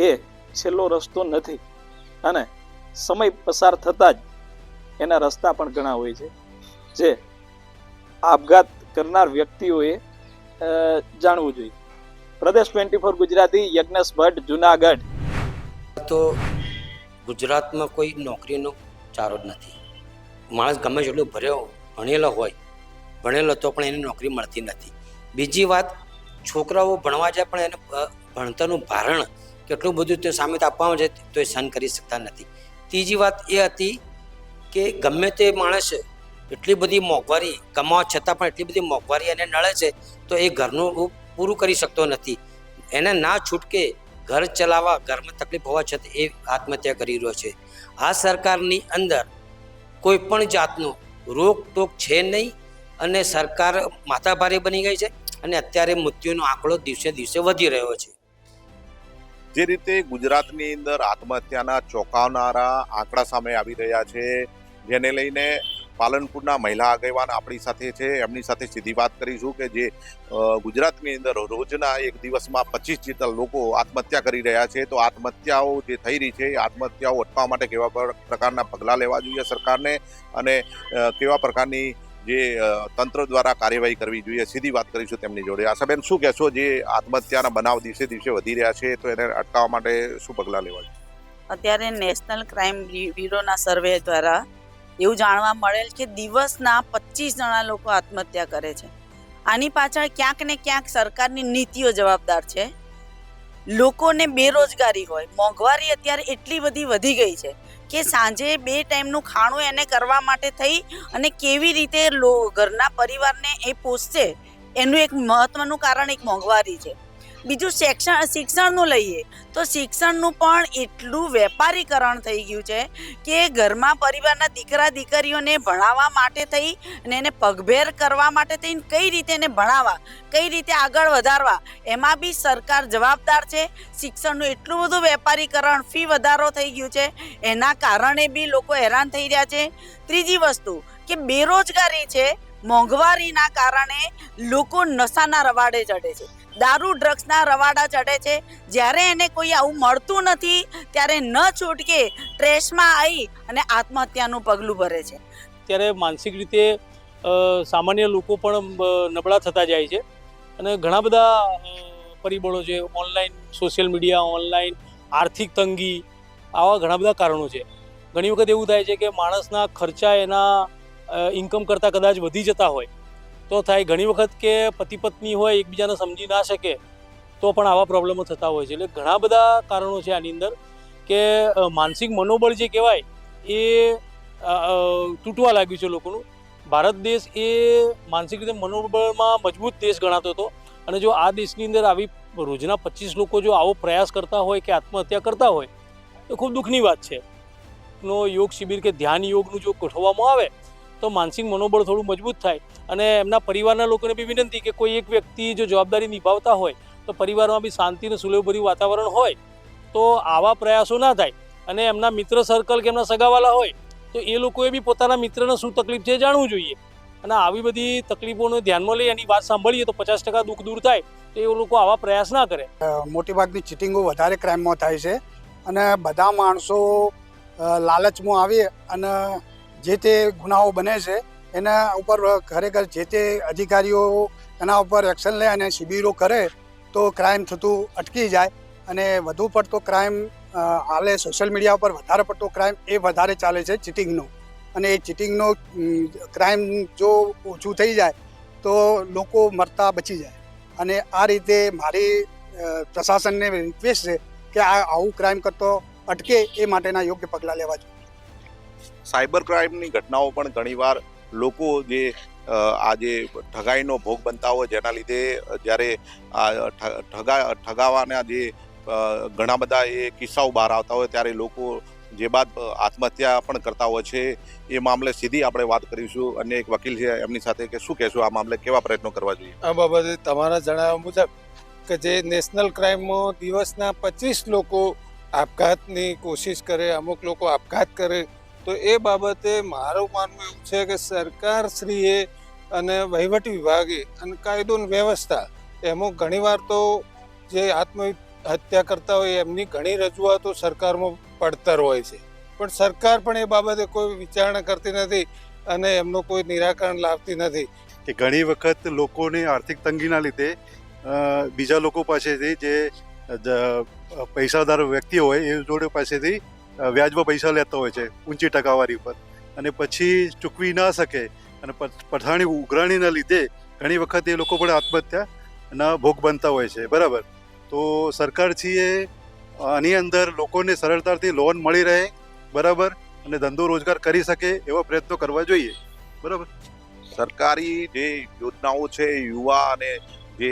એ છેલ્લો રસ્તો નથી અને સમય પસાર થતાં જ એના રસ્તા પણ ઘણા હોય છે, જે આપઘાત કરનાર વ્યક્તિઓએ જાણવું જોઈએ. પ્રદેશ 24 ગુજરાતી, યજ્ઞેશ ભટ્ટ, જુનાગઢ. તો ગુજરાતમાં કોઈ નોકરીનો ચારો જ નથી. માણસ ગમે જેટલો ભણેલો હોય, ભણેલો તો પણ એને નોકરી મળતી નથી. બીજી વાત, છોકરાઓ ભણવા જાય પણ એને ભણતરનું ભારણ કેટલું બધું તે સામે આપવામાં જાય તો એ સહન કરી શકતા નથી. ત્રીજી વાત એ હતી કે ગમે તે માણસ એટલી બધી મોંઘવારી કમાવા છતાં પણ એટલી બધી મોંઘવારી એને નડે છે તો એ ઘરનું પૂરું કરી શકતો નથી. એને ના છૂટકે ઘર ચલાવવા, ઘરમાં તકલીફ હોવા છતાં એ આત્મહત્યા કરી રહ્યો છે. આ સરકારની અંદર કોઈ પણ જાતનું રોકટોક છે નહીં અને સરકાર માથાભારે બની ગઈ છે અને અત્યારે મૃત્યુનો આંકડો દિવસે દિવસે વધી રહ્યો છે. જે રીતે ગુજરાતની અંદર આત્મહત્યાના ચોંકાવનારા આંકડા સામે આવી રહ્યા છે, જેને લઈને પાલનપુરના મહિલા આગેવાન આપણી સાથે છે, એમની સાથે સીધી વાત કરીશું કે જે ગુજરાતની અંદર રોજના એક દિવસમાં 25 જેટલા લોકો આત્મહત્યા કરી રહ્યા છે. તો આત્મહત્યાઓ જે થઈ રહી છે, આત્મહત્યાઓ અટકાવવા માટે કેવા પ્રકારના પગલાં લેવા જોઈએ સરકારને અને કેવા પ્રકારની જે તંત્ર દ્વારા કાર્યવાહી કરવી જોઈએ, સીધી વાત કરીશું તેમની જોડે. આશાબેન, શું કહેશો? જે આત્મહત્યાના બનાવ દિવસે દિવસે વધી રહ્યા છે તો એને અટકાવવા માટે શું પગલાં લેવા જોઈએ? અત્યારે નેશનલ ક્રાઇમ બ્યુરોના સર્વે દ્વારા એવું જાણવા મળેલ કે દિવસના 25 જણા લોકો આત્મહત્યા કરે છે. આની પાછળ ક્યાંક ને ક્યાંક સરકારની નીતિઓ જવાબદાર છે. લોકોને બેરોજગારી હોય, મોંઘવારી અત્યારે એટલી બધી વધી ગઈ છે કે સાંજે 2 ટાઈમનું ખાણું એને કરવા માટે થઈ અને કેવી રીતે ઘરના પરિવારને એ પોષશે એનું એક મહત્વનું કારણ એક મોંઘવારી છે. બીજું શિક્ષણનું લઈએ તો શિક્ષણનું પણ એટલું વેપારીકરણ થઈ ગયું છે કે ઘરમાં પરિવારના દીકરા દીકરીઓને ભણાવવા માટે થઈ અને એને પગભેર કરવા માટે થઈને કઈ રીતે એને ભણાવવા, કઈ રીતે આગળ વધારવા, એમાં બી સરકાર જવાબદાર છે. શિક્ષણનું એટલું બધું વેપારીકરણ, ફી વધારો થઈ ગયું છે, એના કારણે બી લોકો હેરાન થઈ રહ્યા છે. ત્રીજી વસ્તુ કે બેરોજગારી છે, મોંઘવારીના કારણે લોકો નશાના રવાડે ચડે છે, દારૂ ડ્રગ્સના રવાડા ચડે છે. જ્યારે એને કોઈ આવું મળતું નથી ત્યારે ન છૂટકે ટ્રેસમાં આવી અને આત્મહત્યાનું પગલું ભરે છે. ત્યારે માનસિક રીતે સામાન્ય લોકો પણ નબળા થતા જાય છે અને ઘણા બધા પરિબળો છે. ઓનલાઈન સોશિયલ મીડિયા, ઓનલાઈન આર્થિક તંગી, આવા ઘણા બધા કારણો છે. ઘણી વખત એવું થાય છે કે માણસના ખર્ચા એના ઇન્કમ કરતાં કદાચ વધી જતા હોય તો થાય. ઘણી વખત કે પતિ પત્ની હોય એકબીજાને સમજી ના શકે તો પણ આવા પ્રોબ્લેમો થતા હોય છે. એટલે ઘણા બધા કારણો છે આની અંદર કે માનસિક મનોબળ જે કહેવાય એ તૂટવા લાગ્યું છે લોકોનું. ભારત દેશ એ માનસિક રીતે મનોબળમાં મજબૂત દેશ ગણાતો હતો અને જો આ દેશની અંદર આવી રોજના 25 લોકો જો આવો પ્રયાસ કરતા હોય કે આત્મહત્યા કરતા હોય તો ખૂબ દુઃખની વાત છે. નો યોગ શિબિર કે ધ્યાન યોગનું જો ગોઠવવામાં આવે તો માનસિક મનોબળ થોડું મજબૂત થાય અને એમના પરિવારના લોકોને બી વિનંતી કે કોઈ એક વ્યક્તિ જો જવાબદારી નિભાવતા હોય તો પરિવારમાં બી શાંતિ અને સુલેહભર્યું વાતાવરણ હોય તો આવા પ્રયાસો ના થાય. અને એમના મિત્ર સર્કલ કે એમના સગાવાલા હોય તો એ લોકોએ બી પોતાના મિત્રને શું તકલીફ છે જાણવું જોઈએ અને આવી બધી તકલીફોને ધ્યાનમાં લઈ એની વાત સાંભળીએ તો 50% દુઃખ દૂર થાય તો એ લોકો આવા પ્રયાસ ના કરે. મોટીભાગની ચીટિંગો વધારે ક્રાઇમમાં થાય છે અને બધા માણસો લાલચમાં આવી અને જે તે ગુનાઓ બને છે એના ઉપર ખરેખર જે તે અધિકારીઓ એના ઉપર એક્શન લે અને શિબિરો કરે તો ક્રાઇમ થતું અટકી જાય. અને વધુ પડતો ક્રાઇમ હાલે સોશિયલ મીડિયા ઉપર વધારે પડતો ક્રાઇમ એ વધારે ચાલે છે ચીટિંગનો. અને એ ચીટિંગનો ક્રાઇમ જો ઓછું થઈ જાય તો લોકો મરતા બચી જાય. અને આ રીતે મારી પ્રશાસનને રિક્વેસ્ટ છે કે આવું ક્રાઇમ કરતો અટકે એ માટેના યોગ્ય પગલાં લેવા જોઈએ. સાયબર ક્રાઇમની ઘટનાઓ પણ ઘણીવાર લોકો જે આજે ઠગાઈનો ભોગ બનતા હોય જેના લીધે જ્યારે ઠગાવાના જે ઘણા બધા એ કિસ્સાઓ બહાર આવતા હોય ત્યારે લોકો જે બાદ આત્મહત્યા પણ કરતા હોય છે. એ મામલે સીધી આપણે વાત કરીશું અને એક વકીલ છે એમની સાથે કે શું કહેશું આ મામલે કેવા પ્રયત્નો કરવા જોઈએ. આ બાબતે તમારા જણાવ્યા મુજબ કે જે નેશનલ ક્રાઇમમાં દિવસના 25 લોકો આપઘાતની કોશિશ કરે, અમુક લોકો આપઘાત કરે, તો એ બાબતે મારું માનવું એવું છે કે સરકારશ્રીએ અને વહીવટી વિભાગે અને કાયદો અને વ્યવસ્થા એમાં ઘણીવાર તો જે આત્મહત્યા કરતા હોય એમની ઘણી રજૂઆતો સરકારમાં પડતર હોય છે પણ સરકાર પણ એ બાબતે કોઈ વિચારણા કરતી નથી અને એમનું કોઈ નિરાકરણ લાવતી નથી. કે ઘણી વખત લોકોને આર્થિક તંગીના લીધે બીજા લોકો પાસેથી જે પૈસાદાર વ્યક્તિ હોય એ જોડે પાસેથી વ્યાજમાં પૈસા લેતા હોય છે ઊંચી ટકાવારી પર અને પછી ચૂકવી ના શકે અને પઠાણી ઉઘરાણીના લીધે ઘણી વખત એ લોકો પણ આત્મહત્યાના ભોગ બનતા હોય છે. બરાબર. તો સરકારશ્રીએ આની અંદર લોકોને સરળતાથી લોન મળી રહે, બરાબર, અને ધંધો રોજગાર કરી શકે એવા પ્રયત્નો કરવા જોઈએ. બરાબર. સરકારી જે યોજનાઓ છે યુવા અને જે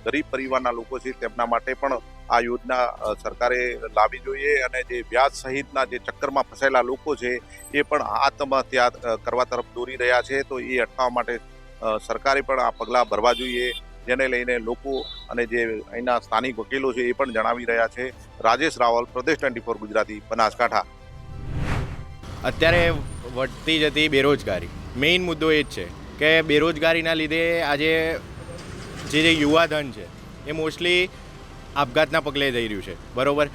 ગરીબ પરિવારના લોકો છે તેમના માટે પણ આ યોજના સરકારે લાવવી જોઈએ અને જે વ્યાજ સહિતના જે ચક્કરમાં ફસાયેલા લોકો છે એ પણ આત્મહત્યા કરવા તરફ દોરી રહ્યા છે તો એ અટકાવવા માટે સરકારે પણ આ પગલાં ભરવા જોઈએ. જેને લઈને લોકો અને જે અહીંના સ્થાનિક વકીલો છે એ પણ જણાવી રહ્યા છે. રાજેશ રાવલ, પ્રદેશ 24 ગુજરાતી, બનાસકાંઠા. અત્યારે વધતી જતી બેરોજગારી મેઇન મુદ્દો એ જ છે કે બેરોજગારીના લીધે આજે જે યુવાધન છે એ મોસ્ટલી આપઘાતના પગલે જઈ રહ્યું છે. બરાબર.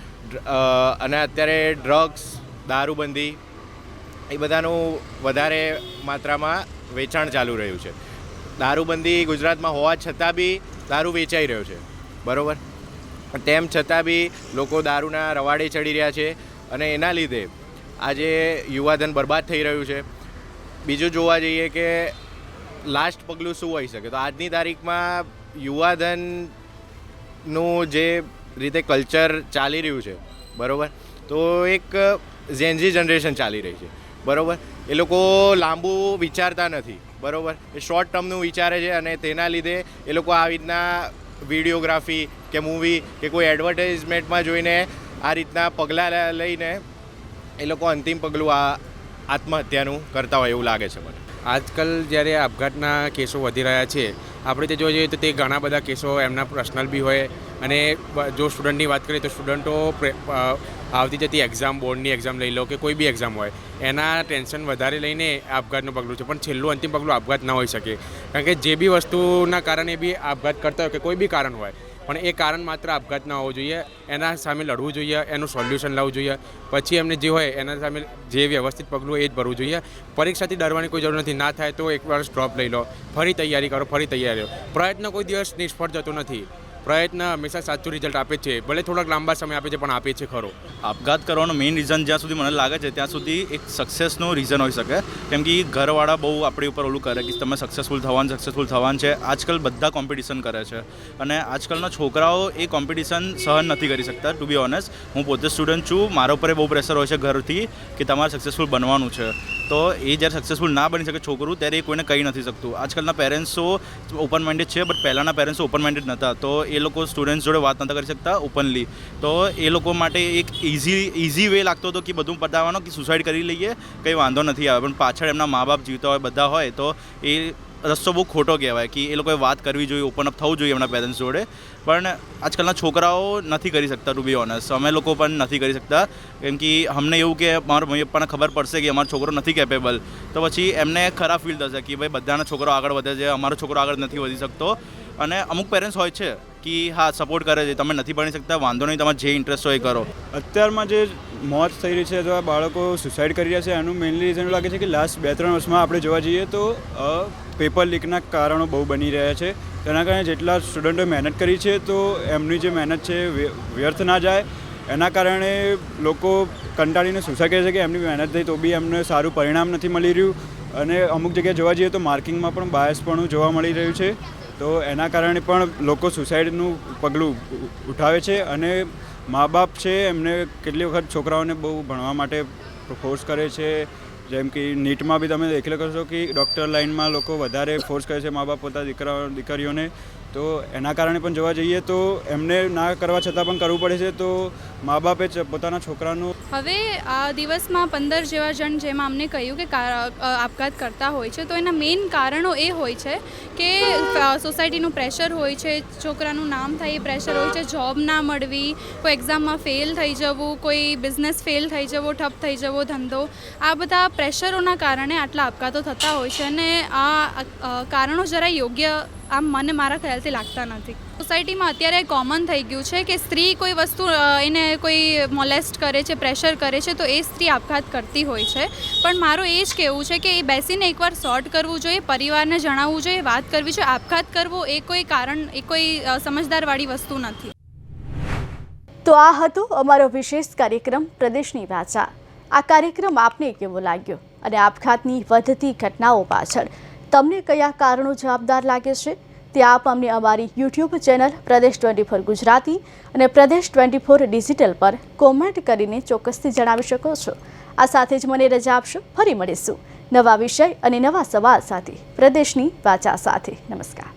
અને અત્યારે ડ્રગ્સ, દારૂબંધી એ બધાનું વધારે માત્રામાં વેચાણ ચાલુ રહ્યું છે. દારૂબંધી ગુજરાતમાં હોવા છતાં બી દારૂ વેચાઈ રહ્યો છે. બરાબર. તેમ છતાં બી લોકો દારૂના રવાડે ચડી રહ્યા છે અને એના લીધે આજે યુવાધન બરબાદ થઈ રહ્યું છે. બીજું જોવા જઈએ કે લાસ્ટ પગલું શું હોઈ શકે તો આજની તારીખમાં યુવાધનનું જે રીતે કલ્ચર ચાલી રહ્યું છે, બરાબર, તો એક ઝેનઝી જનરેશન ચાલી રહી છે. બરાબર. એ લોકો લાંબુ વિચારતા નથી. બરાબર. એ શોર્ટ ટર્મનું વિચારે છે અને તેના લીધે એ લોકો આવી રીતના વિડીયોગ્રાફી કે મૂવી કે કોઈ એડવર્ટાઇઝમેન્ટમાં જોઈને આ રીતના પગલાં લઈને એ લોકો અંતિમ પગલું આ આત્મહત્યાનું કરતા હોય એવું લાગે છે મને. આજકાલ જ્યારે આપઘાતના કેસો વધી રહ્યા છે આપણે તે જોવા જઈએ તો તે ઘણા બધા કેસો એમના પર્સનલ બી હોય અને જો સ્ટુડન્ટની વાત કરીએ તો સ્ટુડન્ટો આવતી જતી એક્ઝામ, બોર્ડની એક્ઝામ લઈ લો કે કોઈ બી એક્ઝામ હોય એના ટેન્શન વધારે લઈને આપઘાતનું પગલું છે. પણ છેલ્લું અંતિમ પગલું આપઘાત ના હોઈ શકે કારણ કે જે બી વસ્તુના કારણે બી આપઘાત કરતા હોય કે કોઈ બી કારણ હોય પણ એ કારણ માત્ર આપઘાત ના હોવું જોઈએ, એના સામે લડવું જોઈએ, એનું સોલ્યુશન લાવવું જોઈએ, પછી એમને જે હોય એના સામે જે વ્યવસ્થિત પગલું એ જ ભરવું જોઈએ. પરીક્ષાથી ડરવાની કોઈ જરૂર નથી. ના થાય તો 1 વર્ષ ડ્રોપ લઈ લો, ફરી તૈયારી કરો, ફરી તૈયારી કરો. પ્રયત્ન કોઈ દિવસ નિષ્ફળ જતો નથી. પ્રયત્ન હંમેશા સાચું રિઝલ્ટ આપે છે, ભલે થોડાક લાંબા સમય આપે છે પણ આપે છે ખરો. આપઘાત કરવાનો મેઇન રીઝન જ્યાં સુધી મને લાગે છે ત્યાં સુધી એક સક્સેસનો રીઝન હોઈ શકે, કેમ કે ઘરવાળા બહુ આપણી ઉપર ઓલું કરે કે તમે સક્સેસફુલ થવાનું છે. આજકાલ બધા કોમ્પિટિશન કરે છે અને આજકાલના છોકરાઓ એ કોમ્પિટિશન સહન નથી કરી શકતા. ટુ બી ઓનેસ્ટ, હું પોતે સ્ટુડન્ટ છું, મારા ઉપર બહુ પ્રેશર હોય છે ઘરથી કે તમારે સક્સેસફુલ બનવાનું છે. તો એ જ્યારે સક્સેસફુલ ના બની શકે છોકરું, ત્યારે એ કોઈને કહી નથી શકતું. આજકાલના પેરેન્ટ્સો ઓપન માઇન્ડેડ છે, બટ પહેલાંના પેરેન્ટ્સો ઓપન માઇન્ડેડ નહોતા, તો એ લોકો સ્ટુડન્ટ્સ જોડે વાત નહોતા કરી શકતા ઓપનલી. તો એ લોકો માટે એક ઇઝી વે લાગતો હતો કે બધું પતાવવાનો, કે સુસાઇડ કરી લઈએ, કંઈ વાંધો નથી આવે. પણ પાછળ એમના મા બાપ જીવતા હોય, બધા હોય, તો એ રસ્તો બહુ ખોટો કહેવાય કે એ લોકોએ વાત કરવી જોઈએ, ઓપન અપ થવું જોઈએ એમના પેરેન્ટ્સ જોડે. પણ આજકાલના છોકરાઓ નથી કરી શકતા. ટુ બી ઓનેસ્ટ, અમે લોકો પણ નથી કરી શકતા, કેમ કે અમને એવું કે મારા મમ્મી પપ્પાને ખબર પડશે કે અમારો છોકરો નથી કેપેબલ, તો પછી એમને ખરાબ ફીલ થશે કે ભાઈ બધાના છોકરો આગળ વધે છે, અમારો છોકરો આગળ નથી વધી શકતો. અને અમુક પેરેન્ટ્સ હોય છે કે હા સપોર્ટ કરે છે, તમે નથી ભણી શકતા વાંધો નહીં, તમારે જે ઇન્ટરેસ્ટ હોય એ કરો. અત્યારમાં જે મોત થઈ રહી છે અથવા બાળકો સુસાઇડ કરી રહ્યા છે, એનું મેઇનલી રીઝન લાગે છે કે લાસ્ટ 2-3 વર્ષમાં આપણે જોવા જઈએ તો પેપર લીકના કારણો બહુ બની રહ્યા છે. તેના કારણે જેટલા સ્ટુડન્ટોએ મહેનત કરી છે તો એમની જે મહેનત છે વ્યર્થ ના જાય, એના કારણે લોકો કંટાળીને સુસાઇડ કરે છે કે એમની મહેનત થઈ તો બી એમને સારું પરિણામ નથી મળી રહ્યું. અને અમુક જગ્યાએ જોવા જઈએ તો માર્કિંગમાં પણ બાયસપણું જોવા મળી રહ્યું છે. તો એના કારણે પણ લોકો સુસાઇડનું પગલું ઉઠાવે છે. અને મા બાપ છે એમને કેટલી વખત છોકરાઓને બહુ ભણવા માટે ફોર્સ કરે છે. જેમ કે નીટમાં બી તમે દેખેલો કરશો કે ડૉક્ટર લાઇનમાં લોકો વધારે ફોર્સ કરે છે મા બાપ પોતા દીકરીઓને. તો એના કારણે પણ જોવા જઈએ તો એમને ના કરવા છતાં પણ કરવું પડે છે. તો મા બાપે જ પોતાના છોકરાનું હવે આ દિવસમાં 15 જેવા જણ જેમાં અમને કહ્યું કે આપઘાત કરતા હોય છે, તો એના મેઇન કારણો એ હોય છે કે સોસાયટીનું પ્રેશર હોય છે, છોકરાનું નામ થાય એ પ્રેશર હોય છે, જોબ ના મળવી, કોઈ એક્ઝામમાં ફેલ થઈ જવું, કોઈ બિઝનેસ ફેલ થઈ જવો, ઠપ થઈ જવો ધંધો, આ બધા પ્રેશરોના કારણે આટલા આપઘાતો થતા હોય છે. અને આ કારણો જરા યોગ્ય આમ મને મારા ખ્યાલથી લાગતા નથી. સોસાયટીમાં અત્યારે કોમન થઈ ગયું છે કે સ્ત્રી કોઈ વસ્તુ એને કોઈ મોલેસ્ટ કરે છે, પ્રેશર કરે છે, તો એ સ્ત્રી આપઘાત કરતી હોય છે. પણ મારું એ જ કહેવું છે કે એ બેસીને એકવાર સોર્ટ કરવું જોઈએ, પરિવારને જણાવવું જોઈએ, વાત કરવી જોઈએ. આપઘાત કરવો એ કોઈ કારણ, એ કોઈ સમજદારવાળી વસ્તુ નથી. તો આ હતો અમારો વિશેષ કાર્યક્રમ પ્રદેશની વાચા. આ કાર્યક્રમ આપને કેવો લાગ્યો અને આપઘાતની વધતી ઘટનાઓ પાછળ તમને કયા કારણો જવાબદાર લાગે છે તે આપ અમને અમારી યુટ્યુબ ચેનલ પ્રદેશ 24 ગુજરાતી અને પ્રદેશ 24 ડિજિટલ પર કોમેન્ટ કરીને ચોક્કસથી જણાવી શકો છો. આ સાથે જ મને રજા આપશો. ફરી મળીશું નવા વિષય અને નવા સવાલ સાથે પ્રદેશની વાચા સાથે. નમસ્કાર.